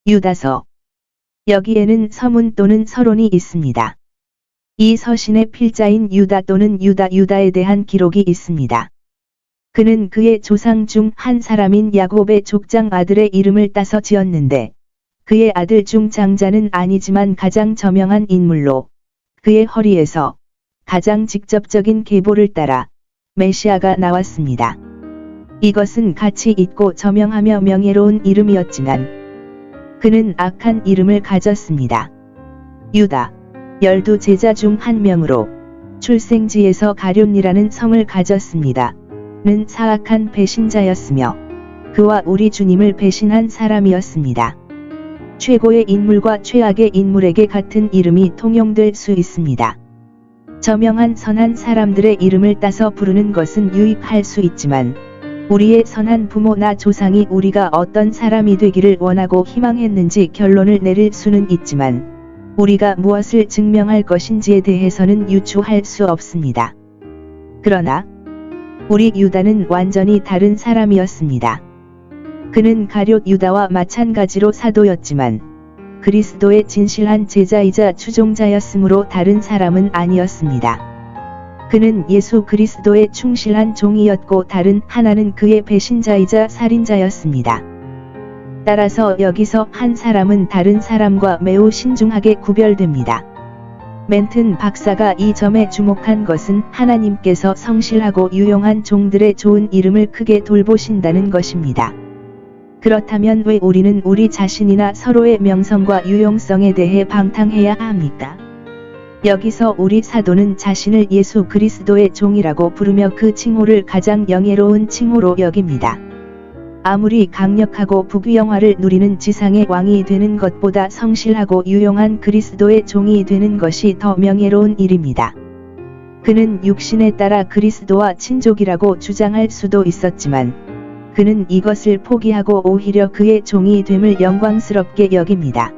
유다서. 여기에는 서문 또는 서론이 있습니다. 이 서신의 필자인 유다 또는 유다에 대한 기록이 있습니다. 그는 그의 조상 중 한 사람인 야곱의 족장 아들의 이름을 따서 지었는데, 그의 아들 중 장자는 아니지만 가장 저명한 인물로, 그의 허리에서 가장 직접적인 계보를 따라 메시아가 나왔습니다. 이것은 가치 있고 저명하며 명예로운 이름이었지만 그는 악한 이름을 가졌습니다. 유다, 12제자 중 한 명으로 출생지에서 가룟이라는 성을 가졌습니다. 는 사악한 배신자였으며 그와 우리 주님을 배신한 사람이었습니다. 최고의 인물과 최악의 인물에게 같은 이름이 통용될 수 있습니다. 저명한 선한 사람들의 이름을 따서 부르는 것은 유익할 수 있지만 우리의 선한 부모나 조상이 우리가 어떤 사람이 되기를 원하고 희망했는지 결론을 내릴 수는 있지만 우리가 무엇을 증명할 것인지에 대해서는 유추할 수 없습니다. 그러나 우리 유다는 완전히 다른 사람이었습니다. 그는 가룟 유다와 마찬가지로 사도였지만 그리스도의 진실한 제자이자 추종자였으므로 다른 사람은 아니었습니다. 그는 예수 그리스도의 충실한 종이었고 다른 하나는 그의 배신자이자 살인자였습니다. 따라서 여기서 한 사람은 다른 사람과 매우 신중하게 구별됩니다. 멘튼 박사가 이 점에 주목한 것은 하나님께서 성실하고 유용한 종들의 좋은 이름을 크게 돌보신다는 것입니다. 그렇다면 왜 우리는 우리 자신이나 서로의 명성과 유용성에 대해 방탕해야 합니까? 여기서 우리 사도는 자신을 예수 그리스도의 종이라고 부르며 그 칭호를 가장 영예로운 칭호로 여깁니다. 아무리 강력하고 부귀영화를 누리는 지상의 왕이 되는 것보다 성실하고 유용한 그리스도의 종이 되는 것이 더 명예로운 일입니다. 그는 육신에 따라 그리스도와 친족이라고 주장할 수도 있었지만 그는 이것을 포기하고 오히려 그의 종이 됨을 영광스럽게 여깁니다.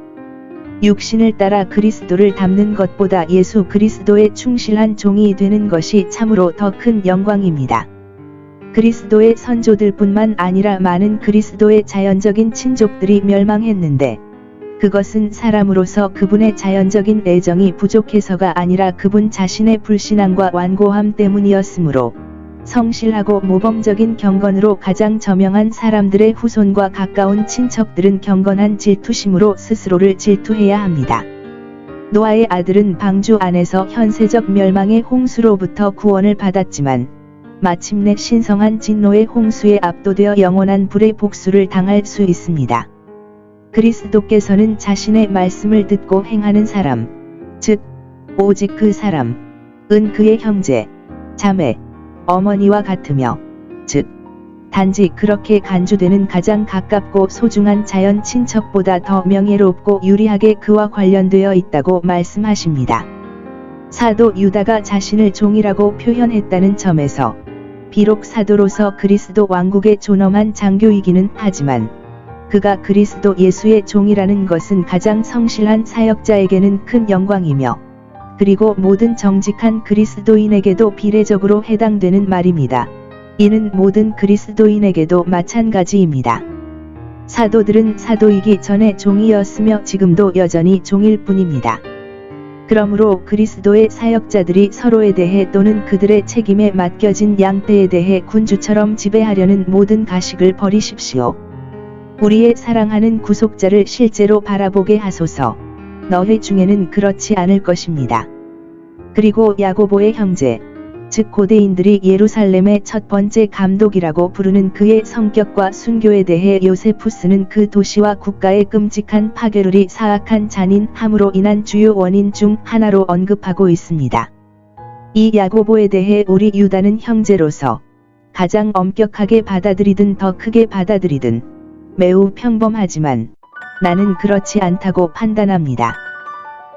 육신을 따라 그리스도를 닮는 것보다 예수 그리스도의 충실한 종이 되는 것이 참으로 더 큰 영광입니다. 그리스도의 선조들뿐만 아니라 많은 그리스도의 자연적인 친족들이 멸망했는데 그것은 사람으로서 그분의 자연적인 애정이 부족해서가 아니라 그분 자신의 불신앙과 완고함 때문이었으므로 성실하고 모범적인 경건으로 가장 저명한 사람들의 후손과 가까운 친척들은 경건한 질투심으로 스스로를 질투해야 합니다. 노아의 아들은 방주 안에서 현세적 멸망의 홍수로부터 구원을 받았지만 마침내 신성한 진노의 홍수에 압도되어 영원한 불의 복수를 당할 수 있습니다. 그리스도께서는 자신의 말씀을 듣고 행하는 사람, 즉 오직 그 사람은 그의 형제, 자매, 어머니와 같으며, 즉 단지 그렇게 간주되는 가장 가깝고 소중한 자연 친척보다 더 명예롭고 유리하게 그와 관련되어 있다고 말씀하십니다. 사도 유다가 자신을 종이라고 표현했다는 점에서 비록 사도로서 그리스도 왕국의 존엄한 장교이기는 하지만 그가 그리스도 예수의 종이라는 것은 가장 성실한 사역자에게는 큰 영광이며 그리고 모든 정직한 그리스도인에게도 비례적으로 해당되는 말입니다. 이는 모든 그리스도인에게도 마찬가지입니다. 사도들은 사도이기 전에 종이었으며 지금도 여전히 종일 뿐입니다. 그러므로 그리스도의 사역자들이 서로에 대해 또는 그들의 책임에 맡겨진 양떼에 대해 군주처럼 지배하려는 모든 가식을 버리십시오. 우리의 사랑하는 구속자를 실제로 바라보게 하소서. 너희 중에는 그렇지 않을 것입니다. 그리고 야고보의 형제, 즉 고대인들이 예루살렘의 첫 번째 감독이라고 부르는 그의 성격과 순교에 대해 요세푸스는 그 도시와 국가의 끔찍한 파괴률이 사악한 잔인함으로 인한 주요 원인 중 하나로 언급하고 있습니다. 이 야고보에 대해 우리 유다는 형제로서 가장 엄격하게 받아들이든 더 크게 받아들이든 매우 평범하지만 나는 그렇지 않다고 판단합니다.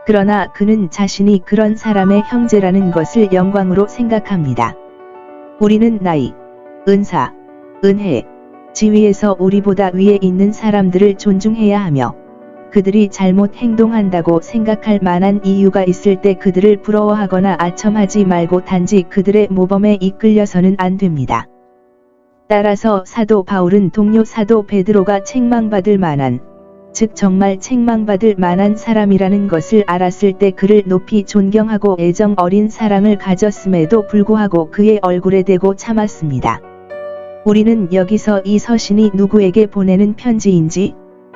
그러나 그는 자신이 그런 사람의 형제라는 것을 영광으로 생각합니다. 우리는 나이, 은사, 은혜, 지위에서 우리보다 위에 있는 사람들을 존중해야 하며 그들이 잘못 행동한다고 생각할 만한 이유가 있을 때 그들을 부러워하거나 아첨하지 말고 단지 그들의 모범에 이끌려서는 안 됩니다. 따라서 사도 바울은 동료 사도 베드로가 책망받을 만한 즉 정말 책망받을 만한 사람이라는 것을 알았을 때 그를 높이 존경하고 애정 어린 사랑을 가졌음에도 불구하고 그의 얼굴에 대고 참았습니다. 우리는 여기서 이 서신이 누구에게 보내는 편지인지,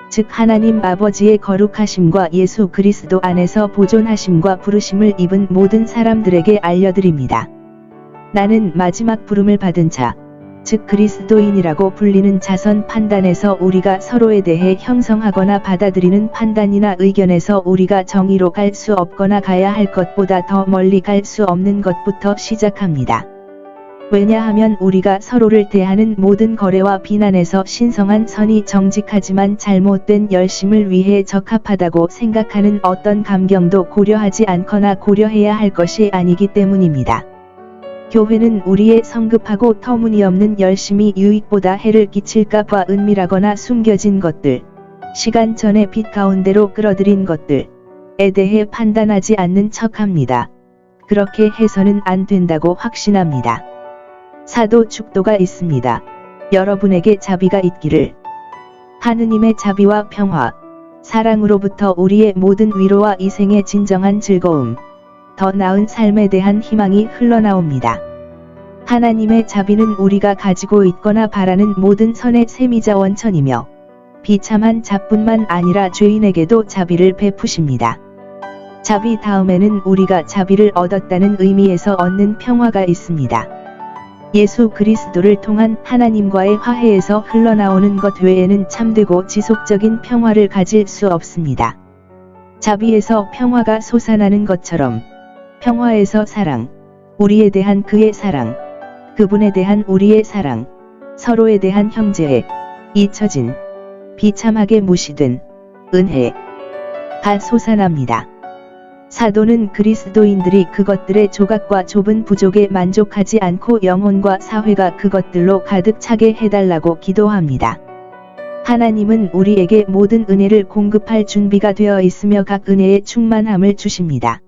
즉 하나님 아버지의 거룩하심과 예수 그리스도 안에서 보존하심과 부르심을 입은 모든 사람들에게 알려드립니다. 나는 마지막 부름을 받은 자, 즉 그리스도인이라고 불리는 자선 판단에서 우리가 서로에 대해 형성하거나 받아들이는 판단이나 의견에서 우리가 정의로 갈 수 없거나 가야 할 것보다 더 멀리 갈 수 없는 것부터 시작합니다. 왜냐하면 우리가 서로를 대하는 모든 거래와 비난에서 신성한 선이 정직하지만 잘못된 열심을 위해 적합하다고 생각하는 어떤 감경도 고려하지 않거나 고려해야 할 것이 아니기 때문입니다. 교회는 우리의 성급하고 터무니없는 열심이 유익보다 해를 끼칠까봐 은밀하거나 숨겨진 것들, 시간 전의 빛 가운데로 끌어들인 것들에 대해 판단하지 않는 척합니다. 그렇게 해서는 안 된다고 확신합니다. 사도 축도가 있습니다. 여러분에게 자비가 있기를. 하느님의 자비와 평화, 사랑으로부터 우리의 모든 위로와 이 생의 진정한 즐거움, 더 나은 삶에 대한 희망이 흘러나옵니다. 하나님의 자비는 우리가 가지고 있거나 바라는 모든 선의 셈이자 원천이며, 비참한 자뿐만 아니라 죄인에게도 자비를 베푸십니다. 자비 다음에는 우리가 자비를 얻었다는 의미에서 얻는 평화가 있습니다. 예수 그리스도를 통한 하나님과의 화해에서 흘러나오는 것 외에는 참되고 지속적인 평화를 가질 수 없습니다. 자비에서 평화가 솟아나는 것처럼 평화에서 사랑, 우리에 대한 그의 사랑, 그분에 대한 우리의 사랑, 서로에 대한 형제애, 잊혀진, 비참하게 무시된 은혜가 솟아납니다. 사도는 그리스도인들이 그것들의 조각과 좁은 부족에 만족하지 않고 영혼과 사회가 그것들로 가득 차게 해달라고 기도합니다. 하나님은 우리에게 모든 은혜를 공급할 준비가 되어 있으며 각 은혜의 충만함을 주십니다.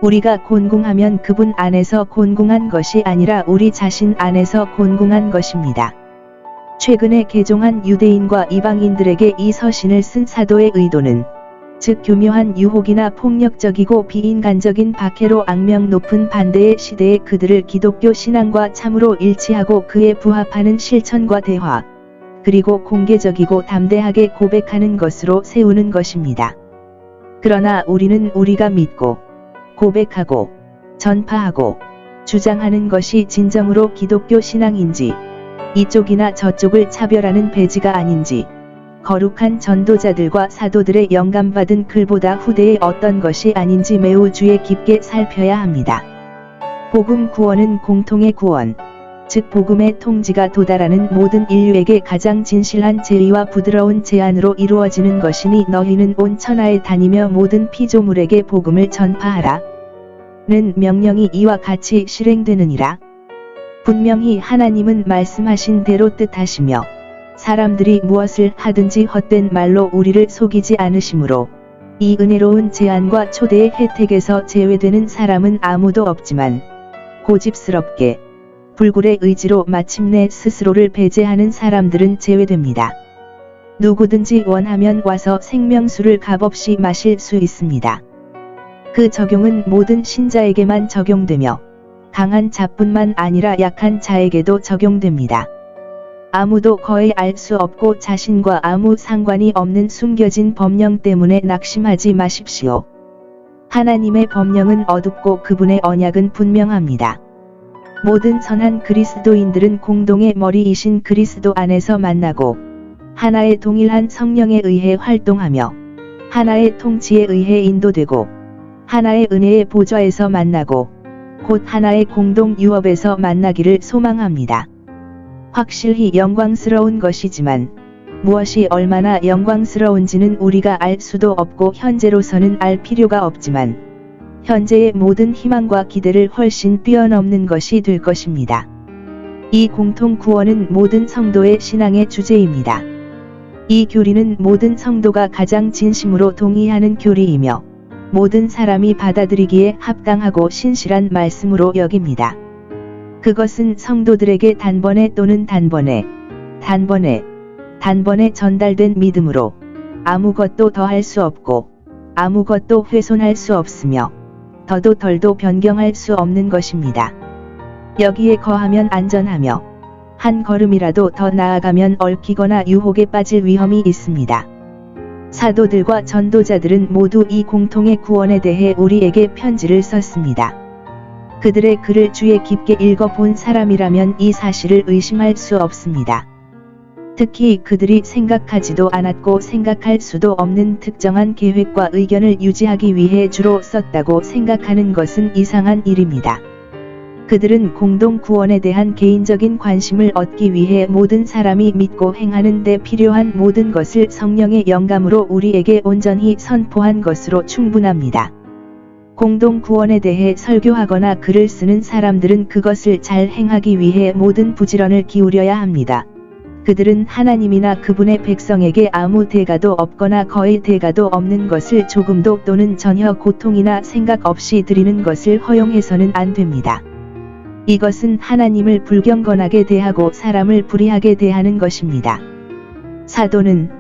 우리가 곤궁하면 그분 안에서 곤궁한 것이 아니라 우리 자신 안에서 곤궁한 것입니다. 최근에 개종한 유대인과 이방인들에게 이 서신을 쓴 사도의 의도는 즉 교묘한 유혹이나 폭력적이고 비인간적인 박해로 악명 높은 반대의 시대에 그들을 기독교 신앙과 참으로 일치하고 그에 부합하는 실천과 대화, 그리고 공개적이고 담대하게 고백하는 것으로 세우는 것입니다. 그러나 우리는 우리가 믿고, 고백하고, 전파하고, 주장하는 것이 진정으로 기독교 신앙인지, 이쪽이나 저쪽을 차별하는 배지가 아닌지, 거룩한 전도자들과 사도들의 영감받은 글보다 후대의 어떤 것이 아닌지 매우 주의 깊게 살펴야 합니다. 복음 구원은 공통의 구원, 즉 복음의 통지가 도달하는 모든 인류에게 가장 진실한 제의와 부드러운 제안으로 이루어지는 것이니 너희는 온 천하에 다니며 모든 피조물에게 복음을 전파하라. 는 명령이 이와 같이 실행되느니라. 분명히 하나님은 말씀하신 대로 뜻하시며 사람들이 무엇을 하든지 헛된 말로 우리를 속이지 않으시므로 이 은혜로운 제안과 초대의 혜택에서 제외되는 사람은 아무도 없지만 고집스럽게 불굴의 의지로 마침내 스스로를 배제하는 사람들은 제외됩니다. 누구든지 원하면 와서 생명수를 값없이 마실 수 있습니다. 그 적용은 모든 신자에게만 적용되며 강한 자뿐만 아니라 약한 자에게도 적용됩니다. 아무도 거의 알 수 없고 자신과 아무 상관이 없는 숨겨진 법령 때문에 낙심하지 마십시오. 하나님의 법령은 어둡고 그분의 언약은 분명합니다. 모든 선한 그리스도인들은 공동의 머리이신 그리스도 안에서 만나고 하나의 동일한 성령에 의해 활동하며 하나의 통치에 의해 인도되고 하나의 은혜의 보좌에서 만나고 곧 하나의 공동 유업에서 만나기를 소망합니다. 확실히 영광스러운 것이지만 무엇이 얼마나 영광스러운지는 우리가 알 수도 없고 현재로서는 알 필요가 없지만 현재의 모든 희망과 기대를 훨씬 뛰어넘는 것이 될 것입니다. 이 공통 구원은 모든 성도의 신앙의 주제입니다. 이 교리는 모든 성도가 가장 진심으로 동의하는 교리이며 모든 사람이 받아들이기에 합당하고 신실한 말씀으로 여깁니다. 그것은 성도들에게 단번에 또는 단번에 전달된 믿음으로 아무것도 더할 수 없고 아무것도 훼손할 수 없으며 더도 덜도 변경할 수 없는 것입니다. 여기에 거하면 안전하며 한 걸음이라도 더 나아가면 얽히거나 유혹에 빠질 위험이 있습니다. 사도들과 전도자들은 모두 이 공통의 구원에 대해 우리에게 편지를 썼습니다. 그들의 글을 주의 깊게 읽어본 사람이라면 이 사실을 의심할 수 없습니다. 특히 그들이 생각하지도 않았고 생각할 수도 없는 특정한 계획과 의견을 유지하기 위해 주로 썼다고 생각하는 것은 이상한 일입니다. 그들은 공동 구원에 대한 개인적인 관심을 얻기 위해 모든 사람이 믿고 행하는 데 필요한 모든 것을 성령의 영감으로 우리에게 온전히 선포한 것으로 충분합니다. 공동 구원에 대해 설교하거나 글을 쓰는 사람들은 그것을 잘 행하기 위해 모든 부지런을 기울여야 합니다. 그들은 하나님이나 그분의 백성에게 아무 대가도 없거나 거의 대가도 없는 것을 조금도 또는 전혀 고통이나 생각 없이 드리는 것을 허용해서는 안 됩니다. 이것은 하나님을 불경건하게 대하고 사람을 불의하게 대하는 것입니다. 사도는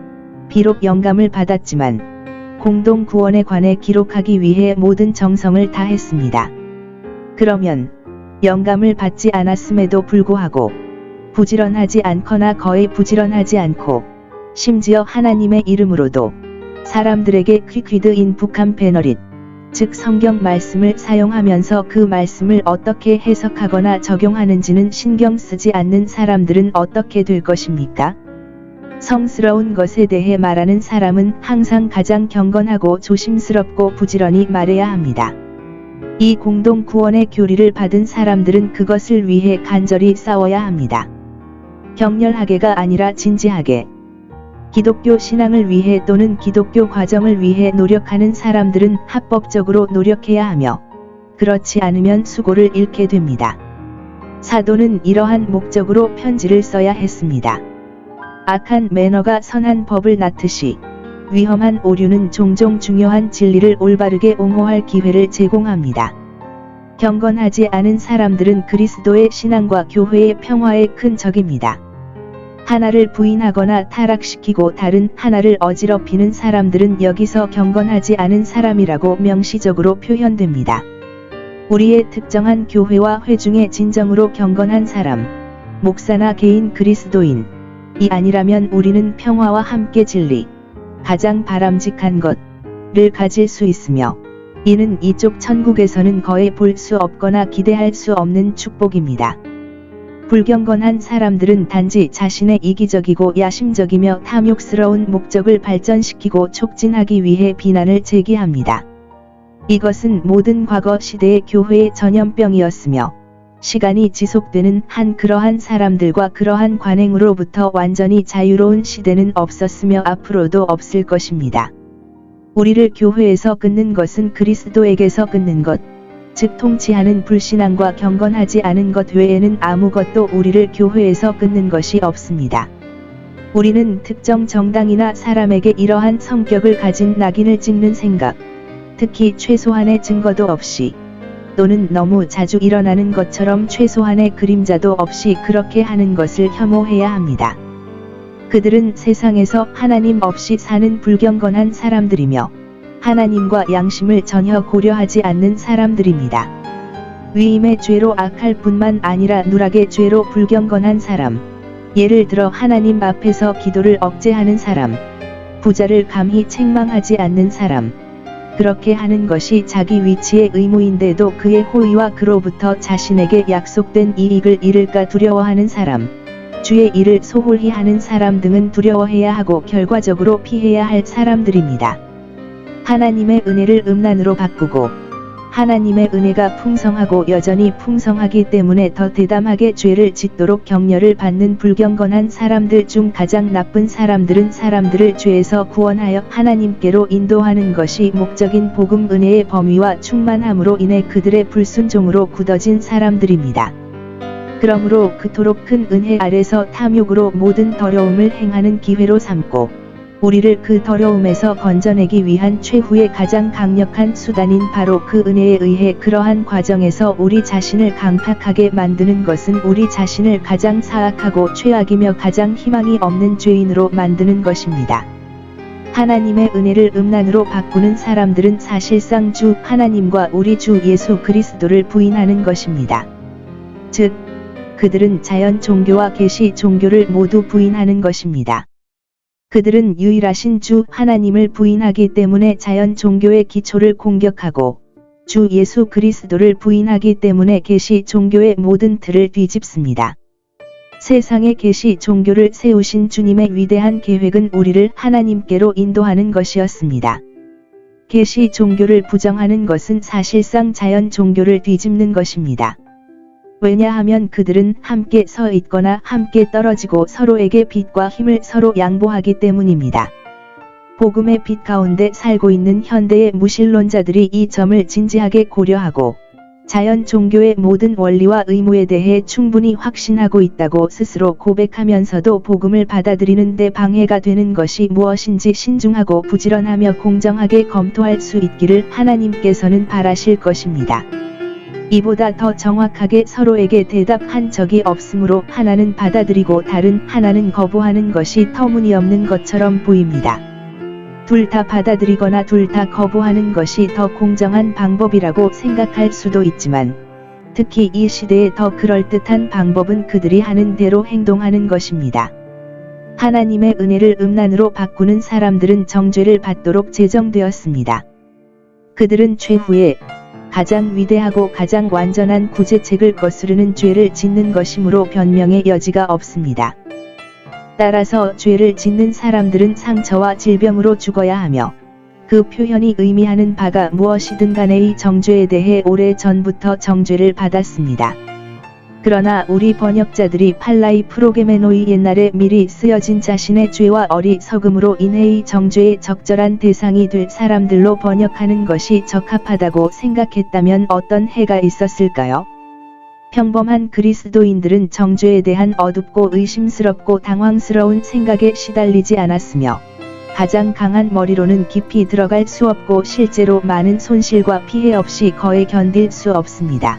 비록 영감을 받았지만 공동 구원에 관해 기록하기 위해 모든 정성을 다했습니다. 그러면 영감을 받지 않았음에도 불구하고 부지런하지 않거나 거의 부지런하지 않고 심지어 하나님의 이름으로도 사람들에게 퀵퀴드 인 북한 베너릿, 즉 성경 말씀을 사용하면서 그 말씀을 어떻게 해석하거나 적용하는지는 신경 쓰지 않는 사람들은 어떻게 될 것입니까? 성스러운 것에 대해 말하는 사람은 항상 가장 경건하고 조심스럽고 부지런히 말해야 합니다. 이 공동 구원의 교리를 받은 사람들은 그것을 위해 간절히 싸워야 합니다. 격렬하게가 아니라 진지하게. 기독교 신앙을 위해 또는 기독교 과정을 위해 노력하는 사람들은 합법적으로 노력해야 하며 그렇지 않으면 수고를 잃게 됩니다. 사도는 이러한 목적으로 편지를 써야 했습니다. 악한 매너가 선한 법을 낳듯이 위험한 오류는 종종 중요한 진리를 올바르게 옹호할 기회를 제공합니다. 경건하지 않은 사람들은 그리스도의 신앙과 교회의 평화의 큰 적입니다. 하나를 부인하거나 타락시키고 다른 하나를 어지럽히는 사람들은 여기서 경건하지 않은 사람이라고 명시적으로 표현됩니다. 우리의 특정한 교회와 회중의 진정으로 경건한 사람, 목사나 개인 그리스도인이 아니라면 우리는 평화와 함께 진리, 가장 바람직한 것을 가질 수 있으며 이는 이쪽 천국에서는 거의 볼 수 없거나 기대할 수 없는 축복입니다. 불경건한 사람들은 단지 자신의 이기적이고 야심적이며 탐욕스러운 목적을 발전시키고 촉진하기 위해 비난을 제기합니다. 이것은 모든 과거 시대의 교회의 전염병이었으며 시간이 지속되는 한 그러한 사람들과 그러한 관행으로부터 완전히 자유로운 시대는 없었으며 앞으로도 없을 것입니다. 우리를 교회에서 끊는 것은 그리스도에게서 끊는 것, 즉 통치하는 불신앙과 경건하지 않은 것 외에는 아무것도 우리를 교회에서 끊는 것이 없습니다. 우리는 특정 정당이나 사람에게 이러한 성격을 가진 낙인을 찍는 생각, 특히 최소한의 증거도 없이, 또는 너무 자주 일어나는 것처럼 최소한의 그림자도 없이 그렇게 하는 것을 혐오해야 합니다. 그들은 세상에서 하나님 없이 사는 불경건한 사람들이며 하나님과 양심을 전혀 고려하지 않는 사람들입니다. 위임의 죄로 악할 뿐만 아니라 누락의 죄로 불경건한 사람, 예를 들어 하나님 앞에서 기도를 억제하는 사람, 부자를 감히 책망하지 않는 사람, 그렇게 하는 것이 자기 위치의 의무인데도 그의 호의와 그로부터 자신에게 약속된 이익을 잃을까 두려워하는 사람, 주의 일을 소홀히 하는 사람 등은 두려워해야 하고 결과적으로 피해야 할 사람들입니다. 하나님의 은혜를 음란으로 바꾸고 하나님의 은혜가 풍성하고 여전히 풍성하기 때문에 더 대담하게 죄를 짓도록 격려를 받는 불경건한 사람들 중 가장 나쁜 사람들은 사람들을 죄에서 구원하여 하나님께로 인도하는 것이 목적인 복음 은혜의 범위와 충만함으로 인해 그들의 불순종으로 굳어진 사람들입니다. 그러므로 그토록 큰 은혜 아래서 탐욕으로 모든 더러움을 행하는 기회로 삼고 우리를 그 더러움에서 건져내기 위한 최후의 가장 강력한 수단인 바로 그 은혜에 의해 그러한 과정에서 우리 자신을 강팍하게 만드는 것은 우리 자신을 가장 사악하고 최악이며 가장 희망이 없는 죄인으로 만드는 것입니다. 하나님의 은혜를 음란으로 바꾸는 사람들은 사실상 주 하나님과 우리 주 예수 그리스도를 부인하는 것입니다. 즉, 그들은 자연 종교와 계시 종교를 모두 부인하는 것입니다. 그들은 유일하신 주 하나님을 부인하기 때문에 자연 종교의 기초를 공격하고 주 예수 그리스도를 부인하기 때문에 계시 종교의 모든 틀을 뒤집습니다. 세상에 계시 종교를 세우신 주님의 위대한 계획은 우리를 하나님께로 인도하는 것이었습니다. 계시 종교를 부정하는 것은 사실상 자연 종교를 뒤집는 것입니다. 왜냐하면 그들은 함께 서 있거나 함께 떨어지고 서로에게 빛과 힘을 서로 양보하기 때문입니다. 복음의 빛 가운데 살고 있는 현대의 무신론자들이 이 점을 진지하게 고려하고 자연 종교의 모든 원리와 의무에 대해 충분히 확신하고 있다고 스스로 고백하면서도 복음을 받아들이는 데 방해가 되는 것이 무엇인지 신중하고 부지런하며 공정하게 검토할 수 있기를 하나님께서는 바라실 것입니다. 이보다 더 정확하게 서로에게 대답한 적이 없으므로 하나는 받아들이고 다른 하나는 거부하는 것이 터무니없는 것처럼 보입니다. 둘 다 받아들이거나 둘 다 거부하는 것이 더 공정한 방법이라고 생각할 수도 있지만, 특히 이 시대에 더 그럴듯한 방법은 그들이 하는 대로 행동하는 것입니다. 하나님의 은혜를 음란으로 바꾸는 사람들은 정죄를 받도록 제정되었습니다. 그들은 최후에 가장 위대하고 가장 완전한 구제책을 거스르는 죄를 짓는 것이므로 변명의 여지가 없습니다. 따라서 죄를 짓는 사람들은 상처와 질병으로 죽어야 하며, 그 표현이 의미하는 바가 무엇이든 간에 이 정죄에 대해 오래 전부터 정죄를 받았습니다. 그러나 우리 번역자들이 팔라이 프로게메노이 옛날에 미리 쓰여진 자신의 죄와 어리석음으로 인해 이 정죄의 적절한 대상이 될 사람들로 번역하는 것이 적합하다고 생각했다면 어떤 해가 있었을까요? 평범한 그리스도인들은 정죄에 대한 어둡고 의심스럽고 당황스러운 생각에 시달리지 않았으며, 가장 강한 머리로는 깊이 들어갈 수 없고 실제로 많은 손실과 피해 없이 거에 견딜 수 없습니다.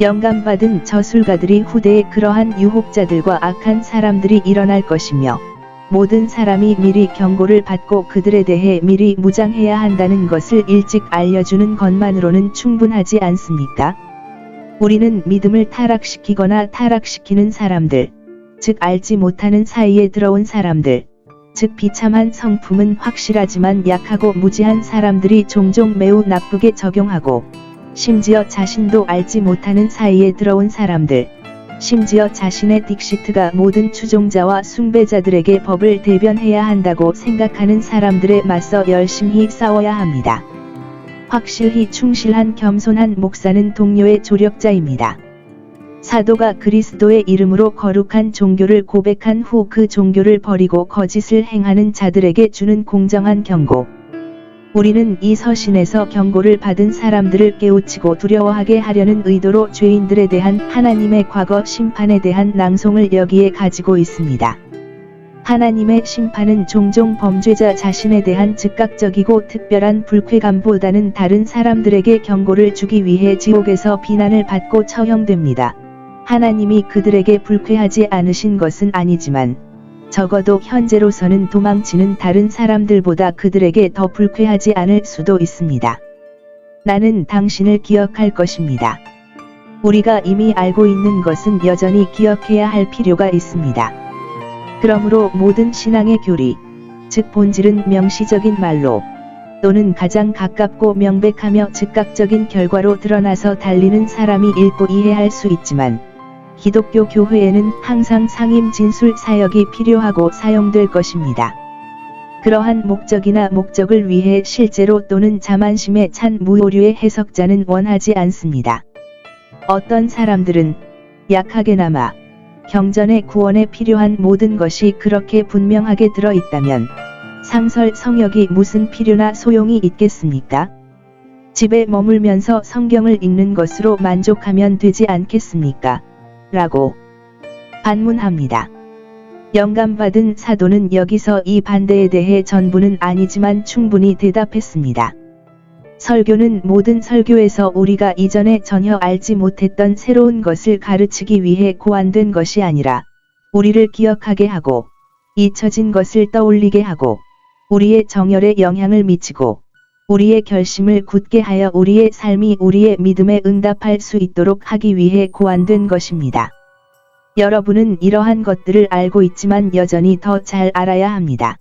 영감받은 저술가들이 후대에 그러한 유혹자들과 악한 사람들이 일어날 것이며, 모든 사람이 미리 경고를 받고 그들에 대해 미리 무장해야 한다는 것을 일찍 알려주는 것만으로는 충분하지 않습니까? 우리는 믿음을 타락시키거나 타락시키는 사람들, 즉 알지 못하는 사이에 들어온 사람들, 즉 비참한 성품은 확실하지만 약하고 무지한 사람들이 종종 매우 나쁘게 적용하고, 심지어 자신도 알지 못하는 사이에 들어온 사람들, 심지어 자신의 딕시트가 모든 추종자와 숭배자들에게 법을 대변해야 한다고 생각하는 사람들에 맞서 열심히 싸워야 합니다. 확실히 충실한 겸손한 목사는 동료의 조력자입니다. 사도가 그리스도의 이름으로 거룩한 종교를 고백한 후 그 종교를 버리고 거짓을 행하는 자들에게 주는 공정한 경고. 우리는 이 서신에서 경고를 받은 사람들을 깨우치고 두려워하게 하려는 의도로 죄인들에 대한 하나님의 과거 심판에 대한 낭송을 여기에 가지고 있습니다. 하나님의 심판은 종종 범죄자 자신에 대한 즉각적이고 특별한 불쾌감보다는 다른 사람들에게 경고를 주기 위해 지옥에서 비난을 받고 처형됩니다. 하나님이 그들에게 불쾌하지 않으신 것은 아니지만, 적어도 현재로서는 도망치는 다른 사람들보다 그들에게 더 불쾌하지 않을 수도 있습니다. 나는 당신을 기억할 것입니다. 우리가 이미 알고 있는 것은 여전히 기억해야 할 필요가 있습니다. 그러므로 모든 신앙의 교리, 즉 본질은 명시적인 말로, 또는 가장 가깝고 명백하며 즉각적인 결과로 드러나서 달리는 사람이 읽고 이해할 수 있지만, 기독교 교회에는 항상 상임 진술 사역이 필요하고 사용될 것입니다. 그러한 목적이나 목적을 위해 실제로 또는 자만심에 찬 무오류의 해석자는 원하지 않습니다. 어떤 사람들은 약하게나마 경전의 구원에 필요한 모든 것이 그렇게 분명하게 들어있다면 상설 성역이 무슨 필요나 소용이 있겠습니까? 집에 머물면서 성경을 읽는 것으로 만족하면 되지 않겠습니까? 라고 반문합니다. 영감받은 사도는 여기서 이 반대에 대해 전부는 아니지만 충분히 대답했습니다. 설교는 모든 설교에서 우리가 이전에 전혀 알지 못했던 새로운 것을 가르치기 위해 고안된 것이 아니라 우리를 기억하게 하고 잊혀진 것을 떠올리게 하고 우리의 정열에 영향을 미치고 우리의 결심을 굳게 하여 우리의 삶이 우리의 믿음에 응답할 수 있도록 하기 위해 고안된 것입니다. 여러분은 이러한 것들을 알고 있지만 여전히 더 잘 알아야 합니다.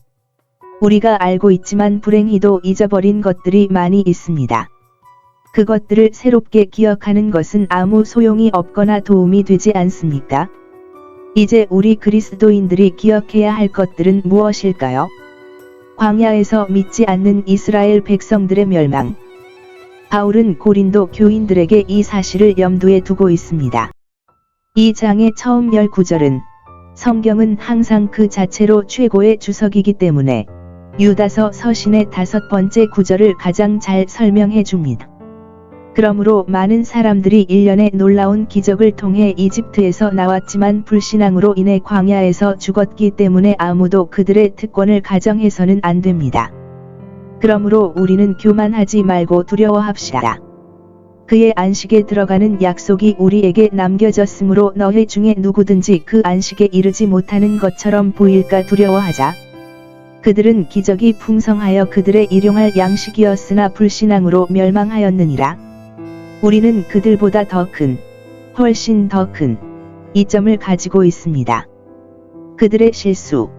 우리가 알고 있지만 불행히도 잊어버린 것들이 많이 있습니다. 그것들을 새롭게 기억하는 것은 아무 소용이 없거나 도움이 되지 않습니까? 이제 우리 그리스도인들이 기억해야 할 것들은 무엇일까요? 광야에서 믿지 않는 이스라엘 백성들의 멸망. 바울은 고린도 교인들에게 이 사실을 염두에 두고 있습니다. 이 장의 처음 19절은 성경은 항상 그 자체로 최고의 주석이기 때문에 유다서 서신의 5번째 구절을 가장 잘 설명해 줍니다. 그러므로 많은 사람들이 일련의 놀라운 기적을 통해 이집트에서 나왔지만 불신앙으로 인해 광야에서 죽었기 때문에 아무도 그들의 특권을 가정해서는 안 됩니다. 그러므로 우리는 교만하지 말고 두려워합시다. 그의 안식에 들어가는 약속이 우리에게 남겨졌으므로 너희 중에 누구든지 그 안식에 이르지 못하는 것처럼 보일까 두려워하자. 그들은 기적이 풍성하여 그들의 일용할 양식이었으나 불신앙으로 멸망하였느니라. 우리는 그들보다 훨씬 더 큰 이점을 가지고 있습니다. 그들의 실수,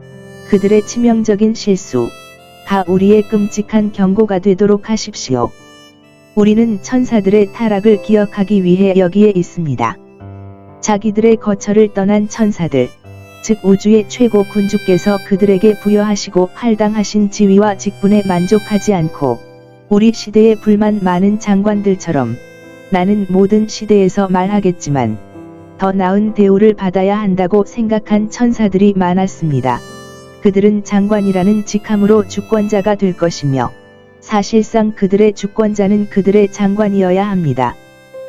그들의 치명적인 실수가 우리의 끔찍한 경고가 되도록 하십시오. 우리는 천사들의 타락을 기억하기 위해 여기에 있습니다. 자기들의 거처를 떠난 천사들, 즉 우주의 최고 군주께서 그들에게 부여하시고 할당하신 지위와 직분에 만족하지 않고 우리 시대의 불만 많은 장관들처럼 나는 모든 시대에서 말하겠지만 더 나은 대우를 받아야 한다고 생각한 천사들이 많았습니다. 그들은 장관이라는 직함으로 주권자가 될 것이며 사실상 그들의 주권자는 그들의 장관이어야 합니다.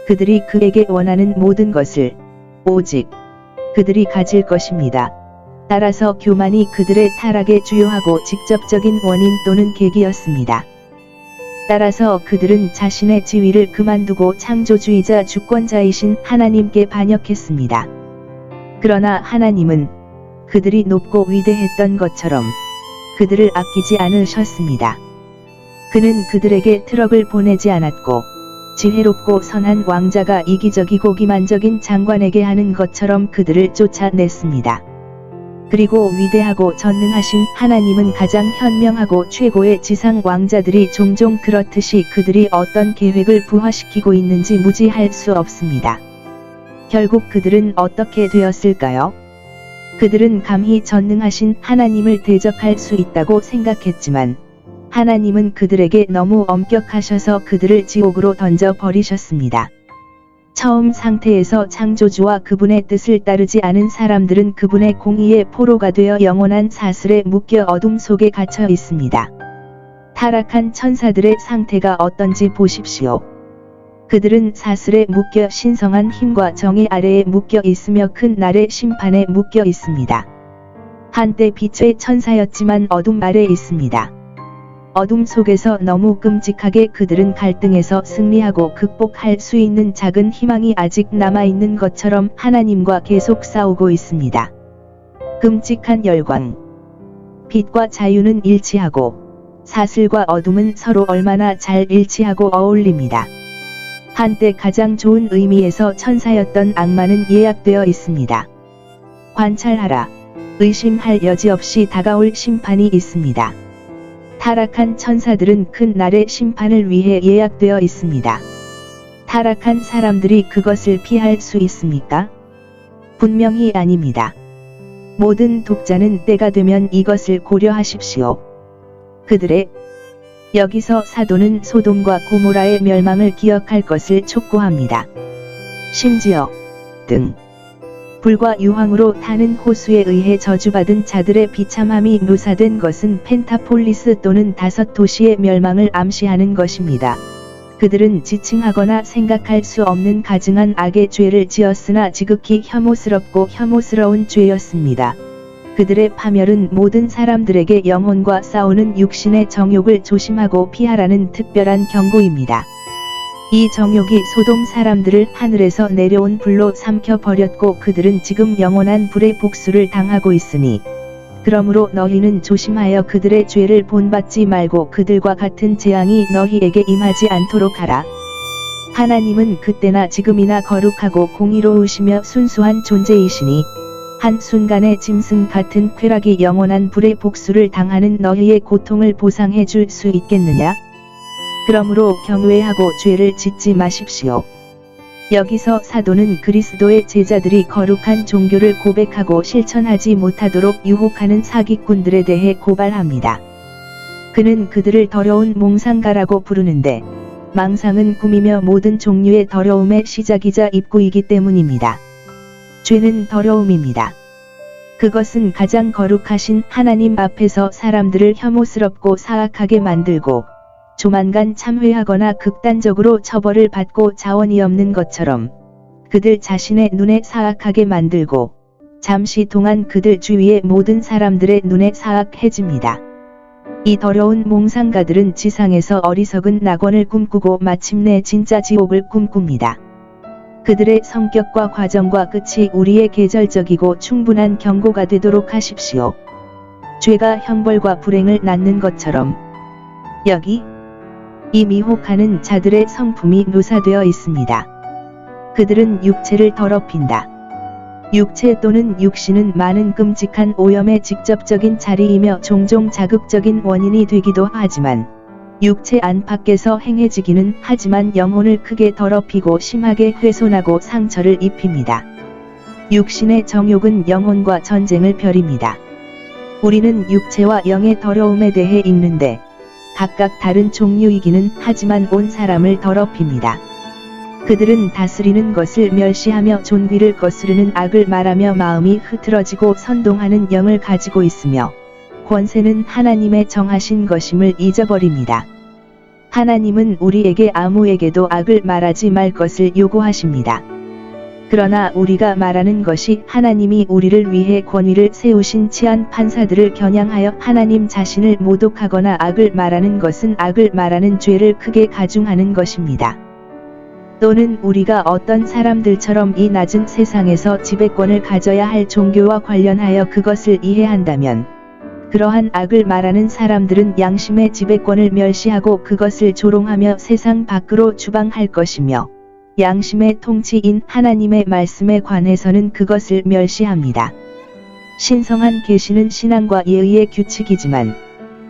그들이 그에게 원하는 모든 것을 오직 그들이 가질 것입니다. 따라서 교만이 그들의 타락의 주요하고 직접적인 원인 또는 계기였습니다. 따라서 그들은 자신의 지위를 그만두고 창조주의자 주권자이신 하나님께 반역했습니다. 그러나 하나님은 그들이 높고 위대했던 것처럼 그들을 아끼지 않으셨습니다. 그는 그들에게 트럭을 보내지 않았고 지혜롭고 선한 왕자가 이기적이고 기만적인 장관에게 하는 것처럼 그들을 쫓아냈습니다. 그리고 위대하고 전능하신 하나님은 가장 현명하고 최고의 지상 왕자들이 종종 그렇듯이 그들이 어떤 계획을 부화시키고 있는지 무지할 수 없습니다. 결국 그들은 어떻게 되었을까요? 그들은 감히 전능하신 하나님을 대적할 수 있다고 생각했지만 하나님은 그들에게 너무 엄격하셔서 그들을 지옥으로 던져 버리셨습니다. 처음 상태에서 창조주와 그분의 뜻을 따르지 않은 사람들은 그분의 공의의 포로가 되어 영원한 사슬에 묶여 어둠 속에 갇혀 있습니다. 타락한 천사들의 상태가 어떤지 보십시오. 그들은 사슬에 묶여 신성한 힘과 정의 아래에 묶여 있으며 큰 날의 심판에 묶여 있습니다. 한때 빛의 천사였지만 어둠 아래에 있습니다. 어둠 속에서 너무 끔찍하게 그들은 갈등에서 승리하고 극복할 수 있는 작은 희망이 아직 남아있는 것처럼 하나님과 계속 싸우고 있습니다. 끔찍한 열광. 빛과 자유는 일치하고 사슬과 어둠은 서로 얼마나 잘 일치하고 어울립니다. 한때 가장 좋은 의미에서 천사였던 악마는 예약되어 있습니다. 관찰하라. 의심할 여지 없이 다가올 심판이 있습니다. 타락한 천사들은 큰 날의 심판을 위해 예약되어 있습니다. 타락한 사람들이 그것을 피할 수 있습니까? 분명히 아닙니다. 모든 독자는 때가 되면 이것을 고려하십시오. 그들의 여기서 사도는 소돔과 고모라의 멸망을 기억할 것을 촉구합니다. 심지어 불과 유황으로 타는 호수에 의해 저주받은 자들의 비참함이 묘사된 것은 펜타폴리스 또는 5도시의 멸망을 암시하는 것입니다. 그들은 지칭하거나 생각할 수 없는 가증한 악의 죄를 지었으나 지극히 혐오스럽고 혐오스러운 죄였습니다. 그들의 파멸은 모든 사람들에게 영혼과 싸우는 육신의 정욕을 조심하고 피하라는 특별한 경고입니다. 이 정욕이 소돔 사람들을 하늘에서 내려온 불로 삼켜버렸고 그들은 지금 영원한 불의 복수를 당하고 있으니 그러므로 너희는 조심하여 그들의 죄를 본받지 말고 그들과 같은 재앙이 너희에게 임하지 않도록 하라. 하나님은 그때나 지금이나 거룩하고 공의로우시며 순수한 존재이시니 한순간의 짐승 같은 쾌락이 영원한 불의 복수를 당하는 너희의 고통을 보상해 줄 수 있겠느냐? 그러므로 경외하고 죄를 짓지 마십시오. 여기서 사도는 그리스도의 제자들이 거룩한 종교를 고백하고 실천하지 못하도록 유혹하는 사기꾼들에 대해 고발합니다. 그는 그들을 더러운 몽상가라고 부르는데 망상은 꿈이며 모든 종류의 더러움의 시작이자 입구이기 때문입니다. 죄는 더러움입니다. 그것은 가장 거룩하신 하나님 앞에서 사람들을 혐오스럽고 사악하게 만들고 조만간 참회하거나 극단적으로 처벌을 받고 자원이 없는 것처럼 그들 자신의 눈에 사악하게 만들고 잠시 동안 그들 주위의 모든 사람들의 눈에 사악해집니다. 이 더러운 몽상가들은 지상에서 어리석은 낙원을 꿈꾸고 마침내 진짜 지옥을 꿈꿉니다. 그들의 성격과 과정과 끝이 우리의 계절적이고 충분한 경고가 되도록 하십시오. 죄가 형벌과 불행을 낳는 것처럼 여기 이 미혹하는 자들의 성품이 묘사되어 있습니다. 그들은 육체를 더럽힌다. 육체 또는 육신은 많은 끔찍한 오염의 직접적인 자리이며 종종 자극적인 원인이 되기도 하지만 육체 안팎에서 행해지기는 하지만 영혼을 크게 더럽히고 심하게 훼손하고 상처를 입힙니다. 육신의 정욕은 영혼과 전쟁을 벌입니다. 우리는 육체와 영의 더러움에 대해 읽는데 각각 다른 종류이기는 하지만 온 사람을 더럽힙니다. 그들은 다스리는 것을 멸시하며 존귀를 거스르는 악을 말하며 마음이 흐트러지고 선동하는 영을 가지고 있으며 권세는 하나님의 정하신 것임을 잊어버립니다. 하나님은 우리에게 아무에게도 악을 말하지 말 것을 요구하십니다. 그러나 우리가 말하는 것이 하나님이 우리를 위해 권위를 세우신 치안 판사들을 겨냥하여 하나님 자신을 모독하거나 악을 말하는 것은 악을 말하는 죄를 크게 가중하는 것입니다. 또는 우리가 어떤 사람들처럼 이 낮은 세상에서 지배권을 가져야 할 종교와 관련하여 그것을 이해한다면 그러한 악을 말하는 사람들은 양심의 지배권을 멸시하고 그것을 조롱하며 세상 밖으로 추방할 것이며 양심의 통치인 하나님의 말씀에 관해서는 그것을 멸시합니다. 신성한 계시는 신앙과 예의의 규칙이지만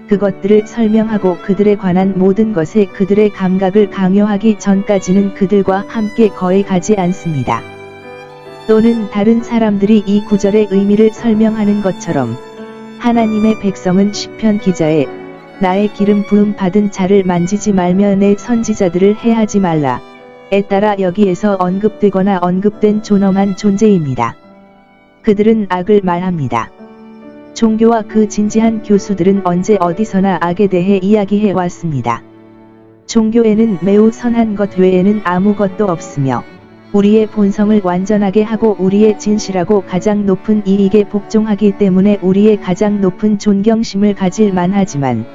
그것들을 설명하고 그들에 관한 모든 것에 그들의 감각을 강요하기 전까지는 그들과 함께 거의 가지 않습니다. 또는 다른 사람들이 이 구절의 의미를 설명하는 것처럼 하나님의 백성은 시편 기자의 나의 기름 부음 받은 자를 만지지 말며 내 선지자들을 해하지 말라 에 따라 여기에서 언급되거나 언급된 존엄한 존재입니다. 그들은 악을 말합니다. 종교와 그 진지한 교수들은 언제 어디서나 악에 대해 이야기해 왔습니다. 종교에는 매우 선한 것 외에는 아무것도 없으며 우리의 본성을 완전하게 하고 우리의 진실하고 가장 높은 이익에 복종하기 때문에 우리의 가장 높은 존경심을 가질 만하지만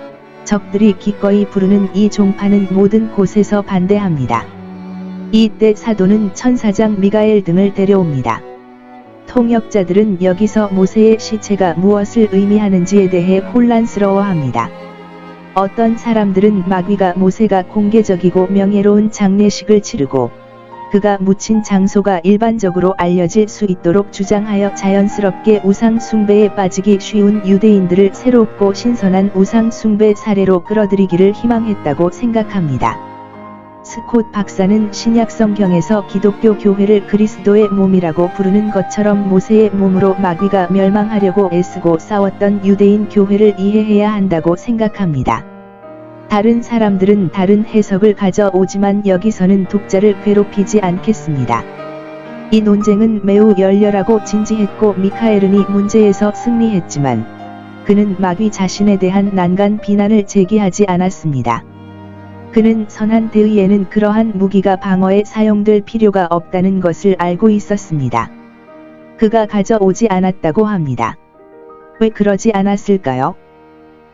적들이 기꺼이 부르는 이 종파는 모든 곳에서 반대합니다. 이때 사도는 천사장 미가엘 등을 데려옵니다. 통역자들은 여기서 모세의 시체가 무엇을 의미하는지에 대해 혼란스러워합니다. 어떤 사람들은 마귀가 모세가 공개적이고 명예로운 장례식을 치르고 그가 묻힌 장소가 일반적으로 알려질 수 있도록 주장하여 자연스럽게 우상 숭배에 빠지기 쉬운 유대인들을 새롭고 신선한 우상 숭배 사례로 끌어들이기를 희망했다고 생각합니다. 스콧 박사는 신약 성경에서 기독교 교회를 그리스도의 몸이라고 부르는 것처럼 모세의 몸으로 마귀가 멸망하려고 애쓰고 싸웠던 유대인 교회를 이해해야 한다고 생각합니다. 다른 사람들은 다른 해석을 가져오지만 여기서는 독자를 괴롭히지 않겠습니다. 이 논쟁은 매우 열렬하고 진지했고 미카엘은이 문제에서 승리했지만 그는 마귀 자신에 대한 난간 비난을 제기하지 않았습니다. 그는 선한 대의에는 그러한 무기가 방어에 사용될 필요가 없다는 것을 알고 있었습니다. 그가 가져오지 않았다고 합니다. 왜 그러지 않았을까요?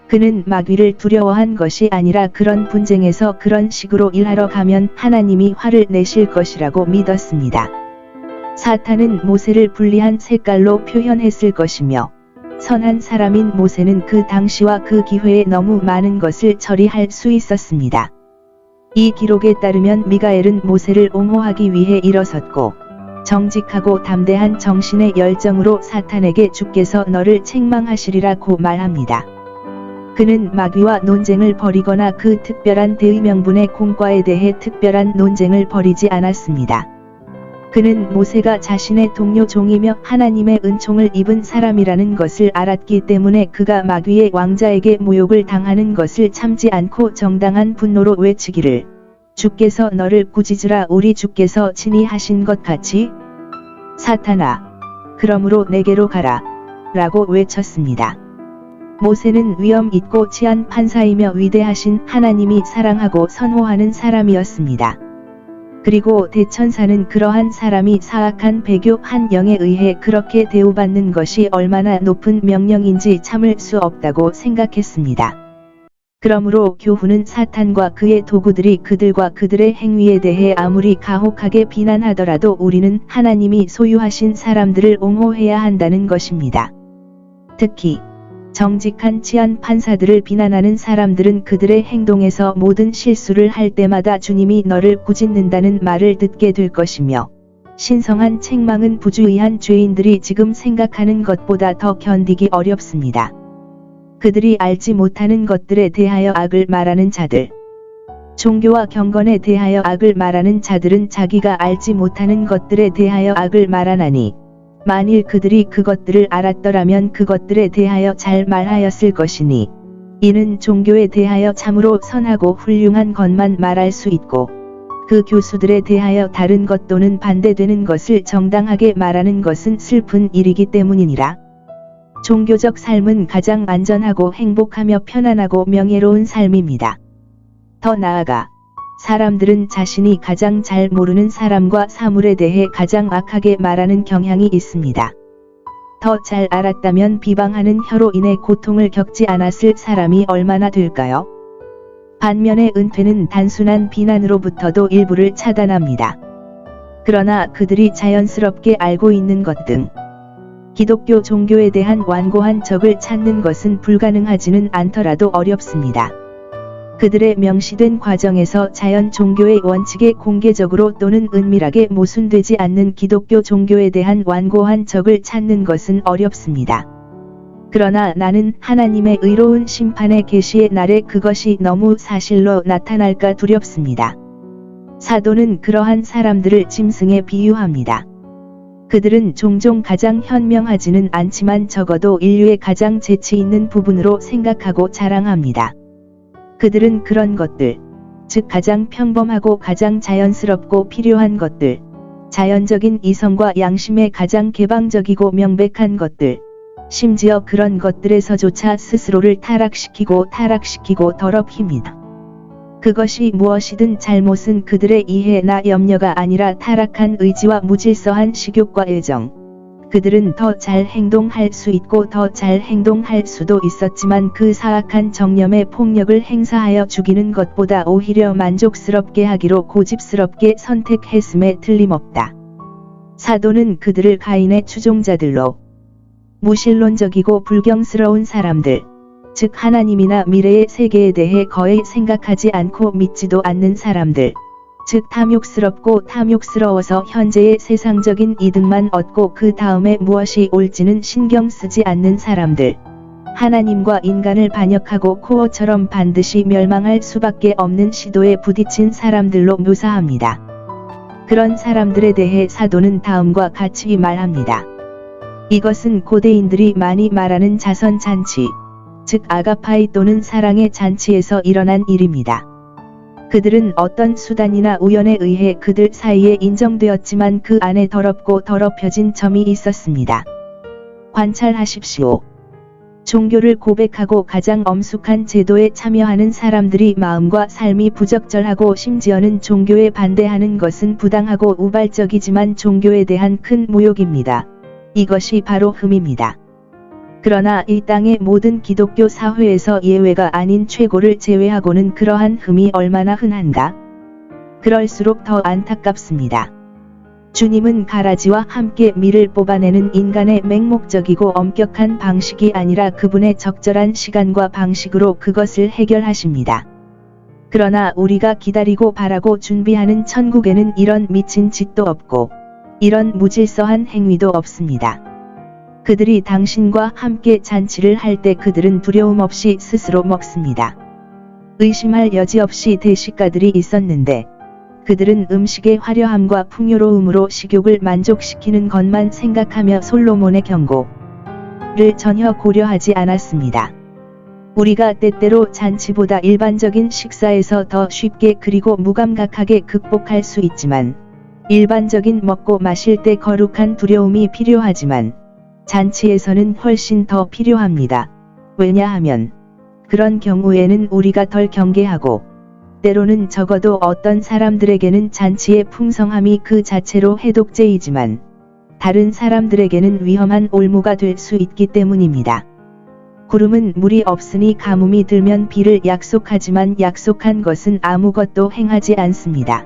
그는 마귀를 두려워한 것이 아니라 그런 분쟁에서 그런 식으로 일하러 가면 하나님이 화를 내실 것이라고 믿었습니다. 사탄은 모세를 불리한 색깔로 표현했을 것이며 선한 사람인 모세는 그 당시와 그 기회에 너무 많은 것을 처리할 수 있었습니다. 이 기록에 따르면 미가엘은 모세를 옹호하기 위해 일어섰고 정직하고 담대한 정신의 열정으로 사탄에게 주께서 너를 책망하시리라고 말합니다. 그는 마귀와 논쟁을 벌이거나 그 특별한 대의명분의 공과에 대해 특별한 논쟁을 벌이지 않았습니다. 그는 모세가 자신의 동료 종이며 하나님의 은총을 입은 사람이라는 것을 알았기 때문에 그가 마귀의 왕자에게 모욕을 당하는 것을 참지 않고 정당한 분노로 외치기를 주께서 너를 꾸짖으라 우리 주께서 친히 하신 것 같이 사탄아 그러므로 내게로 가라 라고 외쳤습니다. 모세는 위엄 있고 치안 판사이며 위대하신 하나님이 사랑하고 선호하는 사람이었습니다. 그리고 대천사는 그러한 사람이 사악한 배교 한 영에 의해 그렇게 대우받는 것이 얼마나 높은 명령인지 참을 수 없다고 생각했습니다. 그러므로 교훈은 사탄과 그의 도구들이 그들과 그들의 행위에 대해 아무리 가혹하게 비난하더라도 우리는 하나님이 소유하신 사람들을 옹호해야 한다는 것입니다. 특히 정직한 치안 판사들을 비난하는 사람들은 그들의 행동에서 모든 실수를 할 때마다 주님이 너를 꾸짖는다는 말을 듣게 될 것이며 신성한 책망은 부주의한 죄인들이 지금 생각하는 것보다 더 견디기 어렵습니다. 그들이 알지 못하는 것들에 대하여 악을 말하는 자들. 종교와 경건에 대하여 악을 말하는 자들은 자기가 알지 못하는 것들에 대하여 악을 말하나니 만일 그들이 그것들을 알았더라면 그것들에 대하여 잘 말하였을 것이니 이는 종교에 대하여 참으로 선하고 훌륭한 것만 말할 수 있고 그 교수들에 대하여 다른 것 또는 반대되는 것을 정당하게 말하는 것은 슬픈 일이기 때문이니라. 종교적 삶은 가장 안전하고 행복하며 편안하고 명예로운 삶입니다. 더 나아가 사람들은 자신이 가장 잘 모르는 사람과 사물에 대해 가장 악하게 말하는 경향이 있습니다. 더 잘 알았다면 비방하는 혀로 인해 고통을 겪지 않았을 사람이 얼마나 될까요? 반면에 은퇴는 단순한 비난으로부터도 일부를 차단합니다. 그러나 그들이 자연스럽게 알고 있는 것 등 기독교 종교에 대한 완고한 적을 찾는 것은 불가능하지는 않더라도 어렵습니다. 그들의 명시된 과정에서 자연 종교의 원칙에 공개적으로 또는 은밀하게 모순되지 않는 기독교 종교에 대한 완고한 적을 찾는 것은 어렵습니다. 그러나 나는 하나님의 의로운 심판의 계시의 날에 그것이 너무 사실로 나타날까 두렵습니다. 사도는 그러한 사람들을 짐승에 비유합니다. 그들은 종종 가장 현명하지는 않지만 적어도 인류의 가장 재치 있는 부분으로 생각하고 자랑합니다. 그들은 그런 것들, 즉 가장 평범하고 가장 자연스럽고 필요한 것들, 자연적인 이성과 양심에 가장 개방적이고 명백한 것들, 심지어 그런 것들에서조차 스스로를 타락시키고 더럽힙니다. 그것이 무엇이든 잘못은 그들의 이해나 염려가 아니라 타락한 의지와 무질서한 식욕과 애정. 그들은 더 잘 행동할 수 있고 더 잘 행동할 수도 있었지만 그 사악한 정념에 폭력을 행사하여 죽이는 것보다 오히려 만족스럽게 하기로 고집스럽게 선택했음에 틀림없다. 사도는 그들을 가인의 추종자들로 무신론적이고 불경스러운 사람들, 즉 하나님이나 미래의 세계에 대해 거의 생각하지 않고 믿지도 않는 사람들, 즉 탐욕스럽고 탐욕스러워서 현재의 세상적인 이득만 얻고 그 다음에 무엇이 올지는 신경 쓰지 않는 사람들, 하나님과 인간을 반역하고 코어처럼 반드시 멸망할 수밖에 없는 시도에 부딪힌 사람들로 묘사합니다. 그런 사람들에 대해 사도는 다음과 같이 말합니다. 이것은 고대인들이 많이 말하는 자선잔치, 즉 아가파이 또는 사랑의 잔치에서 일어난 일입니다. 그들은 어떤 수단이나 우연에 의해 그들 사이에 인정되었지만 그 안에 더럽고 더럽혀진 점이 있었습니다. 관찰하십시오. 종교를 고백하고 가장 엄숙한 제도에 참여하는 사람들이 마음과 삶이 부적절하고 심지어는 종교에 반대하는 것은 부당하고 우발적이지만 종교에 대한 큰 모욕입니다. 이것이 바로 흠입니다. 그러나 이 땅의 모든 기독교 사회에서 예외가 아닌 최고를 제외하고는 그러한 흠이 얼마나 흔한가? 그럴수록 더 안타깝습니다. 주님은 가라지와 함께 밀을 뽑아내는 인간의 맹목적이고 엄격한 방식이 아니라 그분의 적절한 시간과 방식으로 그것을 해결하십니다. 그러나 우리가 기다리고 바라고 준비하는 천국에는 이런 미친 짓도 없고 이런 무질서한 행위도 없습니다. 그들이 당신과 함께 잔치를 할 때 그들은 두려움 없이 스스로 먹습니다. 의심할 여지 없이 대식가들이 있었는데 그들은 음식의 화려함과 풍요로움으로 식욕을 만족시키는 것만 생각하며 솔로몬의 경고를 전혀 고려하지 않았습니다. 우리가 때때로 잔치보다 일반적인 식사에서 더 쉽게 그리고 무감각하게 극복할 수 있지만 일반적인 먹고 마실 때 거룩한 두려움이 필요하지만 잔치에서는 훨씬 더 필요합니다. 왜냐하면 그런 경우에는 우리가 덜 경계하고 때로는 적어도 어떤 사람들에게는 잔치의 풍성함이 그 자체로 해독제이지만 다른 사람들에게는 위험한 올무가 될 수 있기 때문입니다. 구름은 물이 없으니 가뭄이 들면 비를 약속하지만 약속한 것은 아무것도 행하지 않습니다.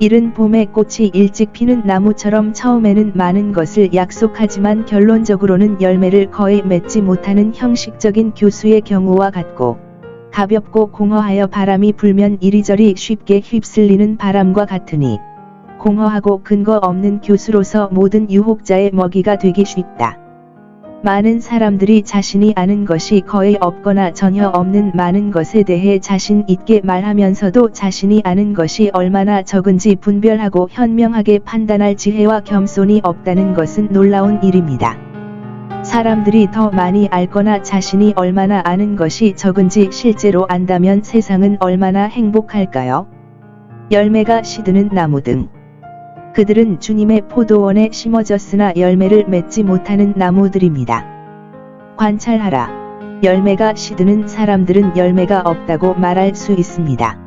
이른 봄에 꽃이 일찍 피는 나무처럼 처음에는 많은 것을 약속하지만 결론적으로는 열매를 거의 맺지 못하는 형식적인 교수의 경우와 같고 가볍고 공허하여 바람이 불면 이리저리 쉽게 휩쓸리는 바람과 같으니 공허하고 근거 없는 교수로서 모든 유혹자의 먹이가 되기 쉽다. 많은 사람들이 자신이 아는 것이 거의 없거나 전혀 없는 많은 것에 대해 자신 있게 말하면서도 자신이 아는 것이 얼마나 적은지 분별하고 현명하게 판단할 지혜와 겸손이 없다는 것은 놀라운 일입니다. 사람들이 더 많이 알거나 자신이 얼마나 아는 것이 적은지 실제로 안다면 세상은 얼마나 행복할까요? 열매가 시드는 나무 등. 그들은 주님의 포도원에 심어졌으나 열매를 맺지 못하는 나무들입니다. 관찰하라. 열매가 시드는 사람들은 열매가 없다고 말할 수 있습니다.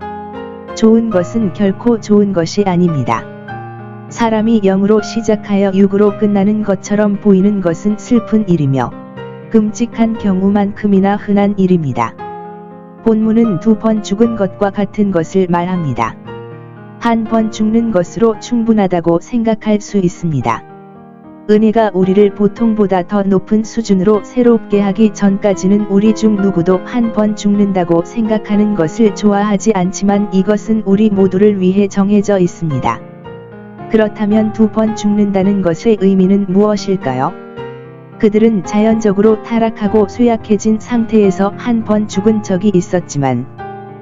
좋은 것은 결코 좋은 것이 아닙니다. 사람이 영으로 시작하여 육으로 끝나는 것처럼 보이는 것은 슬픈 일이며 끔찍한 경우만큼이나 흔한 일입니다. 본문은 2번 죽은 것과 같은 것을 말합니다. 한 번 죽는 것으로 충분하다고 생각할 수 있습니다. 은혜가 우리를 보통보다 더 높은 수준으로 새롭게 하기 전까지는 우리 중 누구도 한 번 죽는다고 생각하는 것을 좋아하지 않지만 이것은 우리 모두를 위해 정해져 있습니다. 그렇다면 2번 죽는다는 것의 의미는 무엇일까요? 그들은 자연적으로 타락하고 쇠약해진 상태에서 한 번 죽은 적이 있었지만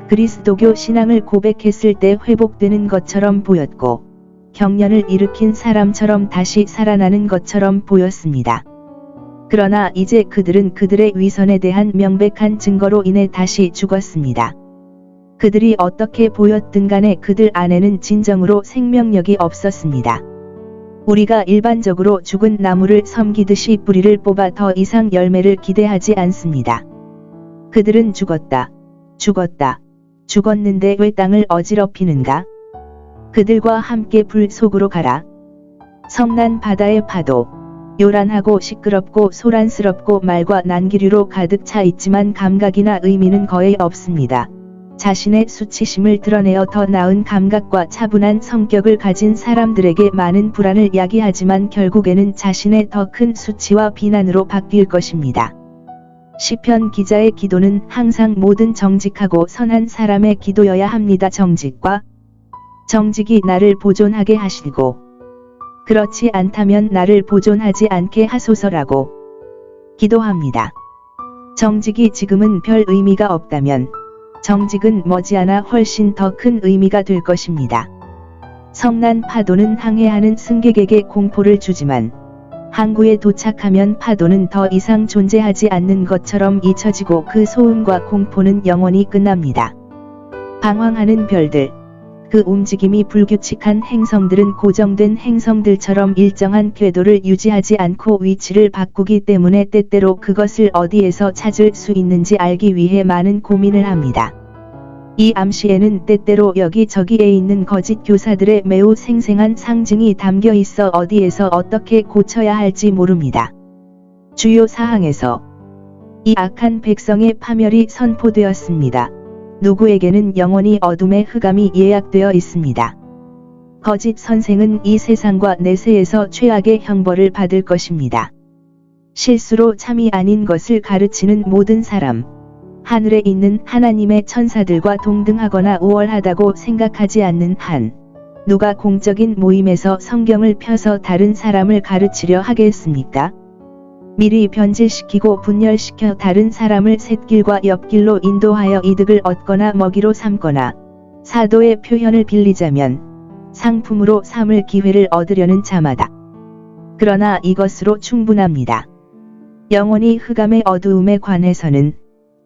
그리스도교 신앙을 고백했을 때 회복되는 것처럼 보였고 경련을 일으킨 사람처럼 다시 살아나는 것처럼 보였습니다. 그러나 이제 그들은 그들의 위선에 대한 명백한 증거로 인해 다시 죽었습니다. 그들이 어떻게 보였든 간에 그들 안에는 진정으로 생명력이 없었습니다. 우리가 일반적으로 죽은 나무를 섬기듯이 뿌리를 뽑아 더 이상 열매를 기대하지 않습니다. 그들은 죽었다. 죽었는데 왜 땅을 어지럽히는가? 그들과 함께 불 속으로 가라. 성난 바다의 파도. 요란하고 시끄럽고 소란스럽고 말과 난기류로 가득 차 있지만 감각이나 의미는 거의 없습니다. 자신의 수치심을 드러내어 더 나은 감각과 차분한 성격을 가진 사람들에게 많은 불안을 야기하지만 결국에는 자신의 더 큰 수치와 비난으로 바뀔 것입니다. 시편 기자의 기도는 항상 모든 정직하고 선한 사람의 기도여야 합니다. 정직이 나를 보존하게 하시고 그렇지 않다면 나를 보존하지 않게 하소서라고 기도합니다. 정직이 지금은 별 의미가 없다면 정직은 머지않아 훨씬 더 큰 의미가 될 것입니다. 성난 파도는 항해하는 승객에게 공포를 주지만 항구에 도착하면 파도는 더 이상 존재하지 않는 것처럼 잊혀지고 그 소음과 공포는 영원히 끝납니다. 방황하는 별들. 그 움직임이 불규칙한 행성들은 고정된 행성들처럼 일정한 궤도를 유지하지 않고 위치를 바꾸기 때문에 때때로 그것을 어디에서 찾을 수 있는지 알기 위해 많은 고민을 합니다. 이 암시에는 때때로 여기저기에 있는 거짓 교사들의 매우 생생한 상징이 담겨 있어 어디에서 어떻게 고쳐야 할지 모릅니다. 주요 사항에서 이 악한 백성의 파멸이 선포되었습니다. 누구에게는 영원히 어둠의 흑암이 예약되어 있습니다. 거짓 선생은 이 세상과 내세에서 최악의 형벌을 받을 것입니다. 실수로 참이 아닌 것을 가르치는 모든 사람, 하늘에 있는 하나님의 천사들과 동등하거나 우월하다고 생각하지 않는 한, 누가 공적인 모임에서 성경을 펴서 다른 사람을 가르치려 하겠습니까? 미리 변질시키고 분열시켜 다른 사람을 샛길과 옆길로 인도하여 이득을 얻거나 먹이로 삼거나, 사도의 표현을 빌리자면 상품으로 삼을 기회를 얻으려는 자마다. 그러나 이것으로 충분합니다. 영원히 흑암의 어두움에 관해서는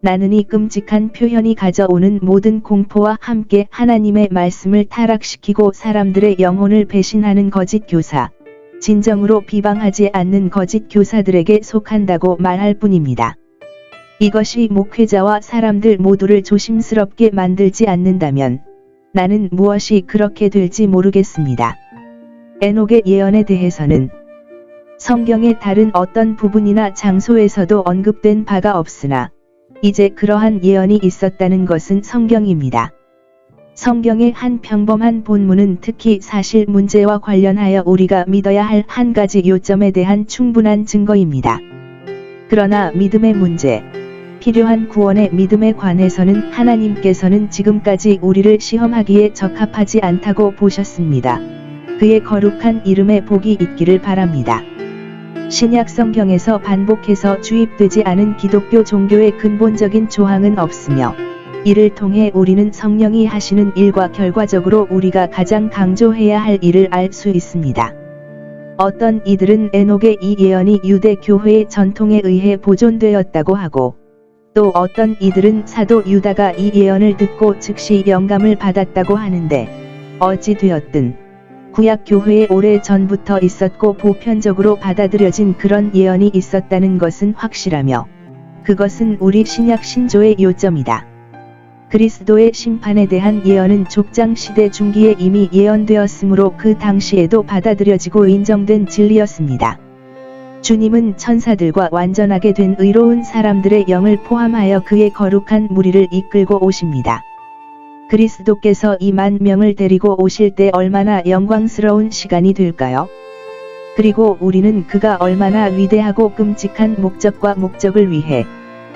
나는 이 끔찍한 표현이 가져오는 모든 공포와 함께 하나님의 말씀을 타락시키고 사람들의 영혼을 배신하는 거짓 교사, 진정으로 비방하지 않는 거짓 교사들에게 속한다고 말할 뿐입니다. 이것이 목회자와 사람들 모두를 조심스럽게 만들지 않는다면 나는 무엇이 그렇게 될지 모르겠습니다. 에녹의 예언에 대해서는 성경의 다른 어떤 부분이나 장소에서도 언급된 바가 없으나 이제 그러한 예언이 있었다는 것은 성경입니다. 성경의 한 평범한 본문은 특히 사실 문제와 관련하여 우리가 믿어야 할 한 가지 요점에 대한 충분한 증거입니다. 그러나 믿음의 문제, 필요한 구원의 믿음에 관해서는 하나님께서는 지금까지 우리를 시험하기에 적합하지 않다고 보셨습니다. 그의 거룩한 이름에 복이 있기를 바랍니다. 신약 성경에서 반복해서 주입되지 않은 기독교 종교의 근본적인 조항은 없으며 이를 통해 우리는 성령이 하시는 일과 결과적으로 우리가 가장 강조해야 할 일을 알 수 있습니다. 어떤 이들은 에녹의 이 예언이 유대 교회의 전통에 의해 보존되었다고 하고 또 어떤 이들은 사도 유다가 이 예언을 듣고 즉시 영감을 받았다고 하는데 어찌 되었든 구약 교회에 오래 전부터 있었고 보편적으로 받아들여진 그런 예언이 있었다는 것은 확실하며 그것은 우리 신약 신조의 요점이다. 그리스도의 심판에 대한 예언은 족장 시대 중기에 이미 예언되었으므로 그 당시에도 받아들여지고 인정된 진리였습니다. 주님은 천사들과 완전하게 된 의로운 사람들의 영을 포함하여 그의 거룩한 무리를 이끌고 오십니다. 그리스도께서 2만 명을 데리고 오실 때 얼마나 영광스러운 시간이 될까요? 그리고 우리는 그가 얼마나 위대하고 끔찍한 목적과 목적을 위해,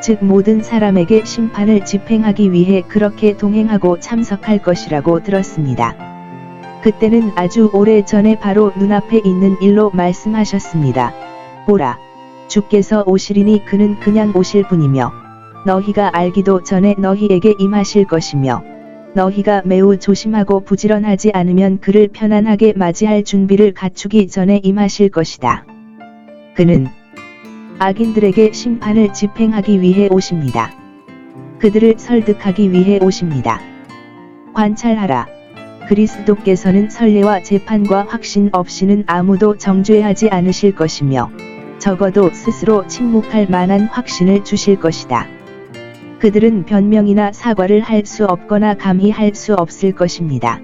즉 모든 사람에게 심판을 집행하기 위해 그렇게 동행하고 참석할 것이라고 들었습니다. 그때는 아주 오래 전에 바로 눈앞에 있는 일로 말씀하셨습니다. 보라, 주께서 오시리니 그는 그냥 오실 뿐이며 너희가 알기도 전에 너희에게 임하실 것이며 너희가 매우 조심하고 부지런하지 않으면 그를 편안하게 맞이할 준비를 갖추기 전에 임하실 것이다. 그는 악인들에게 심판을 집행하기 위해 오십니다. 그들을 설득하기 위해 오십니다. 관찰하라. 그리스도께서는 선례와 재판과 확신 없이는 아무도 정죄하지 않으실 것이며 적어도 스스로 침묵할 만한 확신을 주실 것이다. 그들은 변명이나 사과를 할 수 없거나 감히 할 수 없을 것입니다.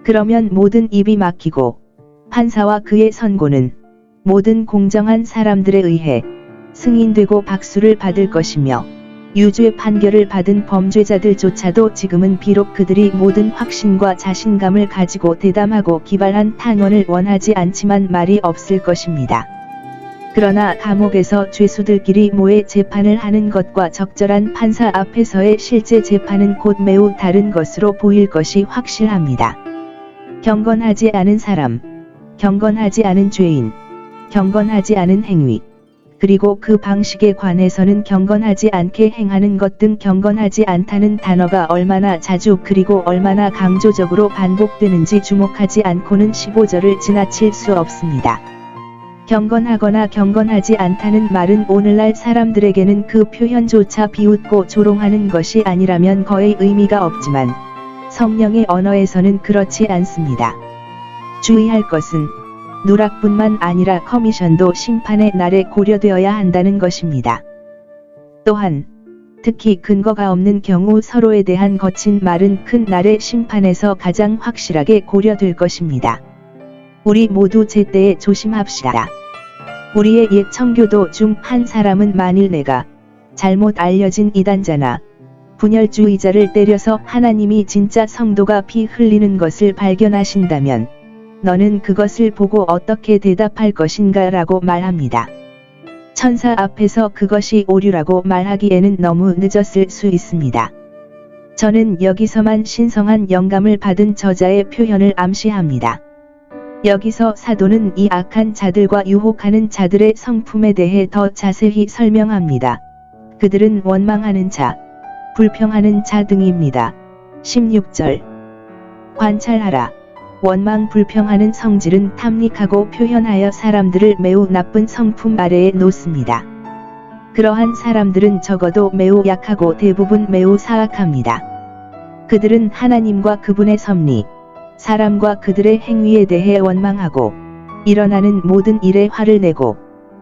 그러면 모든 입이 막히고 판사와 그의 선고는 모든 공정한 사람들에 의해 승인되고 박수를 받을 것이며 유죄 판결을 받은 범죄자들조차도 지금은 비록 그들이 모든 확신과 자신감을 가지고 대담하고 기발한 탄원을 원하지 않지만 말이 없을 것입니다. 그러나 감옥에서 죄수들끼리 모여 재판을 하는 것과 적절한 판사 앞에서의 실제 재판은 곧 매우 다른 것으로 보일 것이 확실합니다. 경건하지 않은 사람, 경건하지 않은 죄인, 경건하지 않은 행위, 그리고 그 방식에 관해서는 경건하지 않게 행하는 것 등 경건하지 않다는 단어가 얼마나 자주 그리고 얼마나 강조적으로 반복되는지 주목하지 않고는 15절을 지나칠 수 없습니다. 경건하거나 경건하지 않다는 말은 오늘날 사람들에게는 그 표현조차 비웃고 조롱하는 것이 아니라면 거의 의미가 없지만 성령의 언어에서는 그렇지 않습니다. 주의할 것은 누락뿐만 아니라 커미션도 심판의 날에 고려되어야 한다는 것입니다. 또한 특히 근거가 없는 경우 서로에 대한 거친 말은 큰 날의 심판에서 가장 확실하게 고려될 것입니다. 우리 모두 제때에 조심합시다. 우리의 옛 청교도 중 한 사람은 만일 내가 잘못 알려진 이단자나 분열주의자를 때려서 하나님이 진짜 성도가 피 흘리는 것을 발견하신다면 너는 그것을 보고 어떻게 대답할 것인가 라고 말합니다. 천사 앞에서 그것이 오류라고 말하기에는 너무 늦었을 수 있습니다. 저는 여기서만 신성한 영감을 받은 저자의 표현을 암시합니다. 여기서 사도는 이 악한 자들과 유혹하는 자들의 성품에 대해 더 자세히 설명합니다. 그들은 원망하는 자, 불평하는 자 등입니다. 16절. 관찰하라. 원망 불평하는 성질은 탐닉하고 표현하여 사람들을 매우 나쁜 성품 아래에 놓습니다. 그러한 사람들은 적어도 매우 약하고 대부분 매우 사악합니다. 그들은 하나님과 그분의 섭리, 사람과 그들의 행위에 대해 원망하고 일어나는 모든 일에 화를 내고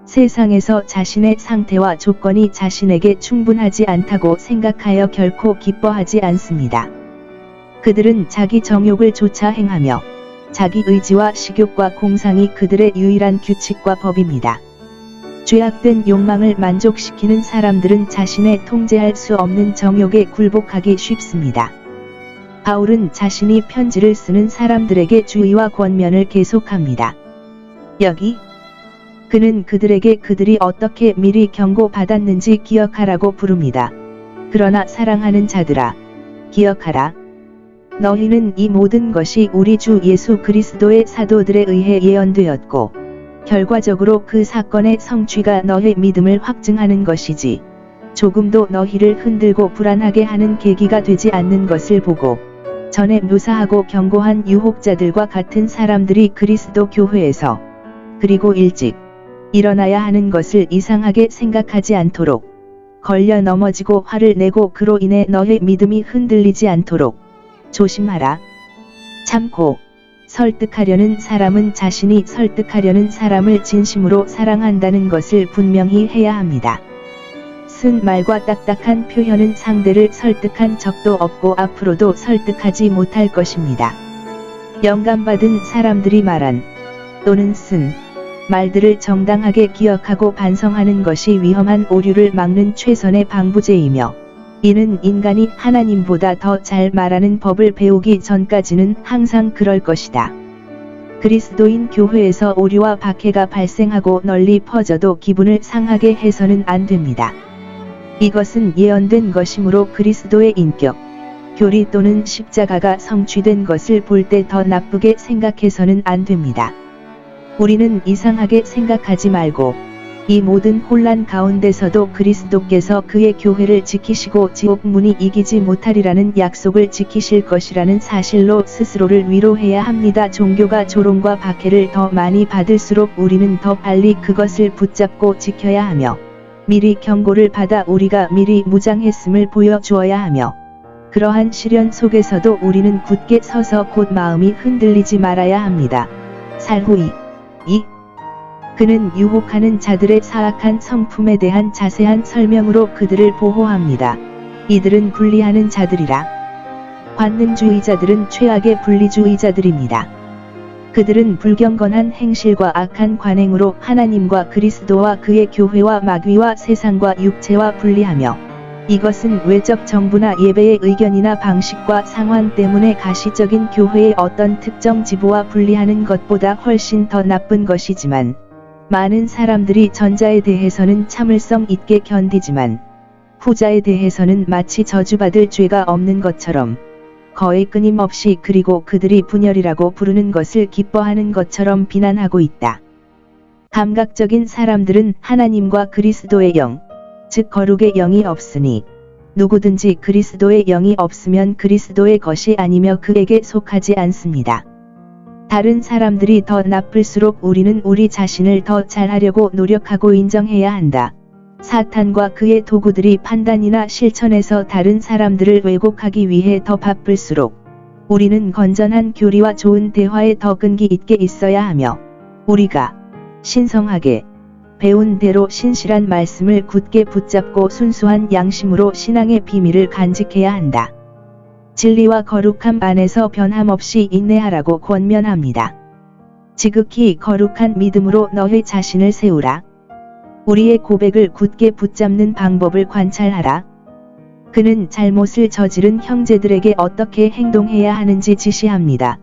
세상에서 자신의 상태와 조건이 자신에게 충분하지 않다고 생각하여 결코 기뻐하지 않습니다. 그들은 자기 정욕을 쫓아 행하며 자기 의지와 식욕과 공상이 그들의 유일한 규칙과 법입니다. 죄악된 욕망을 만족시키는 사람들은 자신의 통제할 수 없는 정욕에 굴복하기 쉽습니다. 바울은 자신이 편지를 쓰는 사람들에게 주의와 권면을 계속합니다. 여기 그는 그들에게 그들이 어떻게 미리 경고받았는지 기억하라고 부릅니다. 그러나 사랑하는 자들아, 기억하라. 너희는 이 모든 것이 우리 주 예수 그리스도의 사도들에 의해 예언되었고 결과적으로 그 사건의 성취가 너희 믿음을 확증하는 것이지 조금도 너희를 흔들고 불안하게 하는 계기가 되지 않는 것을 보고 전에 묘사하고 경고한 유혹자들과 같은 사람들이 그리스도 교회에서 그리고 일찍 일어나야 하는 것을 이상하게 생각하지 않도록 걸려 넘어지고 화를 내고 그로 인해 너의 믿음이 흔들리지 않도록 조심하라. 참고 설득하려는 사람은 자신이 설득하려는 사람을 진심으로 사랑한다는 것을 분명히 해야 합니다. 쓴 말과 딱딱한 표현은 상대를 설득한 적도 없고 앞으로도 설득하지 못할 것입니다. 영감받은 사람들이 말한 또는 쓴 말들을 정당하게 기억하고 반성하는 것이 위험한 오류를 막는 최선의 방부제이며 이는 인간이 하나님보다 더 잘 말하는 법을 배우기 전까지는 항상 그럴 것이다. 그리스도인 교회에서 오류와 박해가 발생하고 널리 퍼져도 기분을 상하게 해서는 안 됩니다. 이것은 예언된 것이므로 그리스도의 인격, 교리 또는 십자가가 성취된 것을 볼 때 더 나쁘게 생각해서는 안 됩니다. 우리는 이상하게 생각하지 말고 이 모든 혼란 가운데서도 그리스도께서 그의 교회를 지키시고 지옥 문이 이기지 못하리라는 약속을 지키실 것이라는 사실로 스스로를 위로해야 합니다. 종교가 조롱과 박해를 더 많이 받을수록 우리는 더 빨리 그것을 붙잡고 지켜야 하며 미리 경고를 받아 우리가 미리 무장했음을 보여주어야 하며 그러한 시련 속에서도 우리는 굳게 서서 곧 마음이 흔들리지 말아야 합니다. 살후이 그는 유혹하는 자들의 사악한 성품에 대한 자세한 설명으로 그들을 보호합니다. 이들은 분리하는 자들이라. 관능주의자들은 최악의 분리주의자들입니다. 그들은 불경건한 행실과 악한 관행으로 하나님과 그리스도와 그의 교회와 마귀와 세상과 육체와 분리하며 이것은 외적 정부나 예배의 의견이나 방식과 상황 때문에 가시적인 교회의 어떤 특정 지부와 분리하는 것보다 훨씬 더 나쁜 것이지만 많은 사람들이 전자에 대해서는 참을성 있게 견디지만 후자에 대해서는 마치 저주받을 죄가 없는 것처럼 거의 끊임없이 그리고 그들이 분열이라고 부르는 것을 기뻐하는 것처럼 비난하고 있다. 감각적인 사람들은 하나님과 그리스도의 영, 즉 거룩의 영이 없으니 누구든지 그리스도의 영이 없으면 그리스도의 것이 아니며 그에게 속하지 않습니다. 다른 사람들이 더 나쁠수록 우리는 우리 자신을 더 잘하려고 노력하고 인정해야 한다. 사탄과 그의 도구들이 판단이나 실천에서 다른 사람들을 왜곡하기 위해 더 바쁠수록 우리는 건전한 교리와 좋은 대화에 더 끈기 있게 있어야 하며 우리가 신성하게 배운 대로 신실한 말씀을 굳게 붙잡고 순수한 양심으로 신앙의 비밀을 간직해야 한다. 진리와 거룩함 안에서 변함없이 인내하라고 권면합니다. 지극히 거룩한 믿음으로 너의 자신을 세우라. 우리의 고백을 굳게 붙잡는 방법을 관찰하라. 그는 잘못을 저지른 형제들에게 어떻게 행동해야 하는지 지시합니다.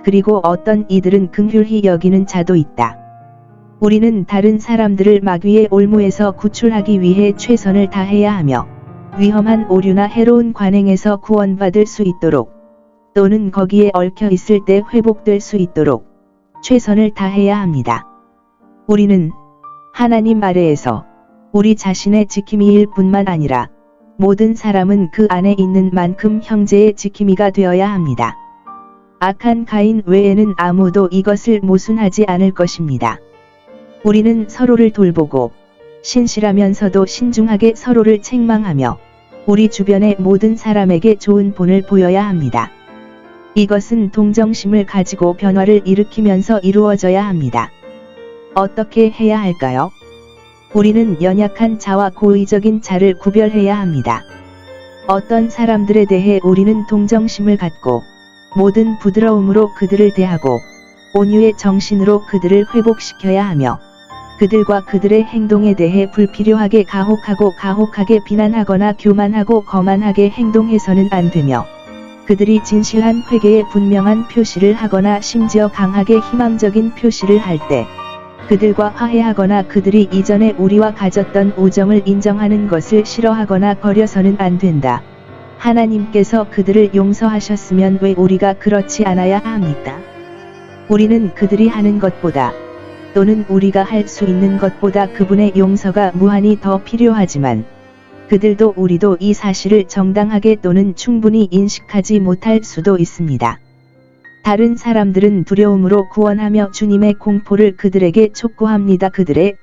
그리고 어떤 이들은 긍휼히 여기는 자도 있다. 우리는 다른 사람들을 마귀의 올무에서 구출하기 위해 최선을 다해야 하며 위험한 오류나 해로운 관행에서 구원받을 수 있도록 또는 거기에 얽혀 있을 때 회복될 수 있도록 최선을 다해야 합니다. 우리는 하나님 아래에서 우리 자신의 지킴이일 뿐만 아니라 모든 사람은 그 안에 있는 만큼 형제의 지킴이가 되어야 합니다. 악한 가인 외에는 아무도 이것을 모순하지 않을 것입니다. 우리는 서로를 돌보고 신실하면서도 신중하게 서로를 책망하며 우리 주변의 모든 사람에게 좋은 본을 보여야 합니다. 이것은 동정심을 가지고 변화를 일으키면서 이루어져야 합니다. 어떻게 해야 할까요? 우리는 연약한 자와 고의적인 자를 구별해야 합니다. 어떤 사람들에 대해 우리는 동정심을 갖고 모든 부드러움으로 그들을 대하고 온유의 정신으로 그들을 회복시켜야 하며 그들과 그들의 행동에 대해 불필요하게 가혹하게 비난하거나 교만하고 거만하게 행동해서는 안 되며 그들이 진실한 회개에 분명한 표시를 하거나 심지어 강하게 희망적인 표시를 할 때 그들과 화해하거나 그들이 이전에 우리와 가졌던 우정을 인정하는 것을 싫어하거나 버려서는 안 된다. 하나님께서 그들을 용서하셨으면 왜 우리가 그렇지 않아야 합니까? 우리는 그들이 하는 것보다 또는 우리가 할 수 있는 것보다 그분의 용서가 무한히 더 필요하지만 그들도 우리도 이 사실을 정당하게 또는 충분히 인식하지 못할 수도 있습니다. 다른 사람들은 두려움으로 구원하며 주님의 공포를 그들에게 촉구합니다. 그들의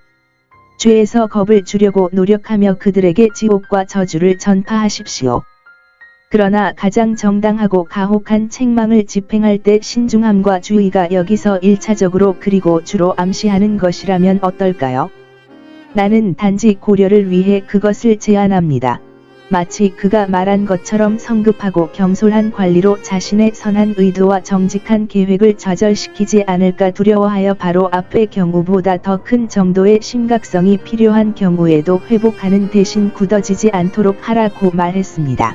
죄에서 겁을 주려고 노력하며 그들에게 지옥과 저주를 전파하십시오. 그러나 가장 정당하고 가혹한 책망을 집행할 때 신중함과 주의가 여기서 1차적으로 그리고 주로 암시하는 것이라면 어떨까요? 나는 단지 고려를 위해 그것을 제안합니다. 마치 그가 말한 것처럼 성급하고 경솔한 관리로 자신의 선한 의도와 정직한 계획을 좌절시키지 않을까 두려워하여 바로 앞의 경우보다 더 큰 정도의 심각성이 필요한 경우에도 회복하는 대신 굳어지지 않도록 하라고 말했습니다.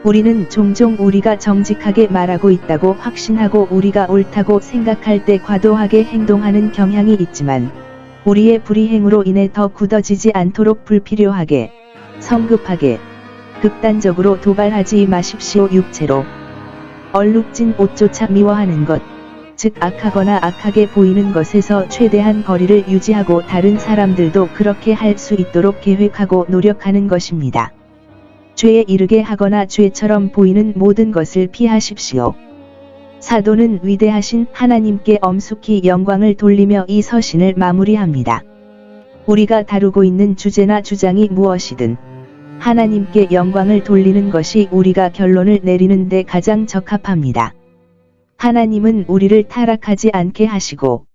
우리는 종종 우리가 정직하게 말하고 있다고 확신하고 우리가 옳다고 생각할 때 과도하게 행동하는 경향이 있지만 우리의 불이행으로 인해 더 굳어지지 않도록 불필요하게 성급하게 극단적으로 도발하지 마십시오. 육체로 얼룩진 옷조차 미워하는 것, 즉 악하거나 악하게 보이는 것에서 최대한 거리를 유지하고 다른 사람들도 그렇게 할 수 있도록 계획하고 노력하는 것입니다. 죄에 이르게 하거나 죄처럼 보이는 모든 것을 피하십시오. 사도는 위대하신 하나님께 엄숙히 영광을 돌리며 이 서신을 마무리합니다. 우리가 다루고 있는 주제나 주장이 무엇이든 하나님께 영광을 돌리는 것이 우리가 결론을 내리는 데 가장 적합합니다. 하나님은 우리를 타락하지 않게 하시고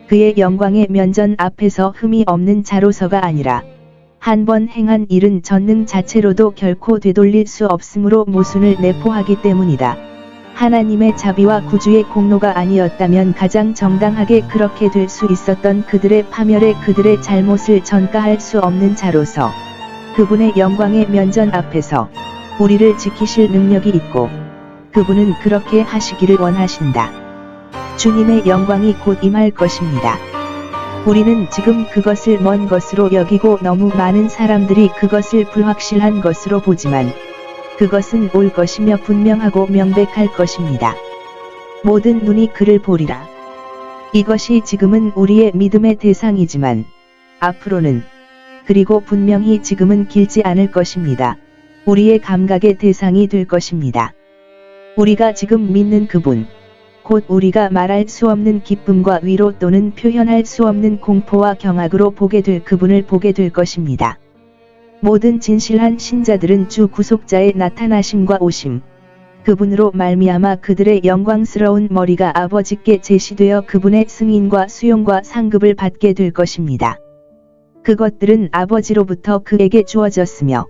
그의 영광의 면전 앞에서 흠이 없는 자로서가 아니라 한 번 행한 일은 전능 자체로도 결코 되돌릴 수 없으므로 모순을 내포하기 때문이다. 하나님의 자비와 구주의 공로가 아니었다면 가장 정당하게 그렇게 될 수 있었던 그들의 파멸에 그들의 잘못을 전가할 수 없는 자로서 그분의 영광의 면전 앞에서 우리를 지키실 능력이 있고 그분은 그렇게 하시기를 원하신다. 주님의 영광이 곧 임할 것입니다. 우리는 지금 그것을 먼 것으로 여기고 너무 많은 사람들이 그것을 불확실한 것으로 보지만 그것은 올 것이며 분명하고 명백할 것입니다. 모든 눈이 그를 보리라. 이것이 지금은 우리의 믿음의 대상이지만 앞으로는 그리고 분명히 지금은 길지 않을 것입니다. 우리의 감각의 대상이 될 것입니다. 우리가 지금 믿는 그분, 곧 우리가 말할 수 없는 기쁨과 위로 또는 표현할 수 없는 공포와 경악으로 보게 될 그분을 보게 될 것입니다. 모든 진실한 신자들은 주 구속자의 나타나심과 오심, 그분으로 말미암아 그들의 영광스러운 머리가 아버지께 제시되어 그분의 승인과 수용과 상급을 받게 될 것입니다. 그것들은 아버지로부터 그에게 주어졌으며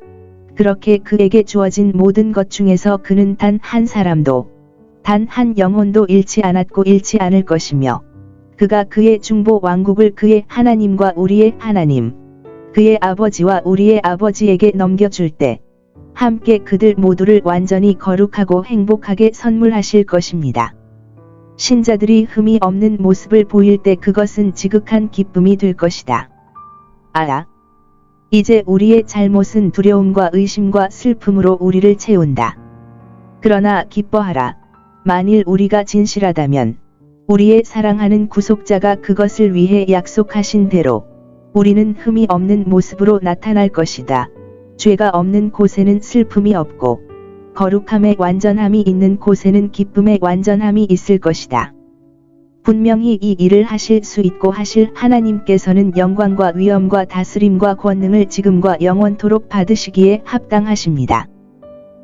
그렇게 그에게 주어진 모든 것 중에서 그는 단 한 사람도 단 한 영혼도 잃지 않았고 잃지 않을 것이며 그가 그의 중보 왕국을 그의 하나님과 우리의 하나님 그의 아버지와 우리의 아버지에게 넘겨줄 때 함께 그들 모두를 완전히 거룩하고 행복하게 선물하실 것입니다. 신자들이 흠이 없는 모습을 보일 때 그것은 지극한 기쁨이 될 것이다. 알아. 이제 우리의 잘못은 두려움과 의심과 슬픔으로 우리를 채운다. 그러나 기뻐하라. 만일 우리가 진실하다면 우리의 사랑하는 구속자가 그것을 위해 약속하신 대로 우리는 흠이 없는 모습으로 나타날 것이다. 죄가 없는 곳에는 슬픔이 없고 거룩함의 완전함이 있는 곳에는 기쁨의 완전함이 있을 것이다. 분명히 이 일을 하실 수 있고 하실 하나님께서는 영광과 위엄과 다스림과 권능을 지금과 영원토록 받으시기에 합당하십니다.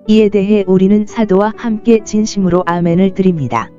이에 대해 우리는 사도와 함께 진심으로 아멘을 드립니다.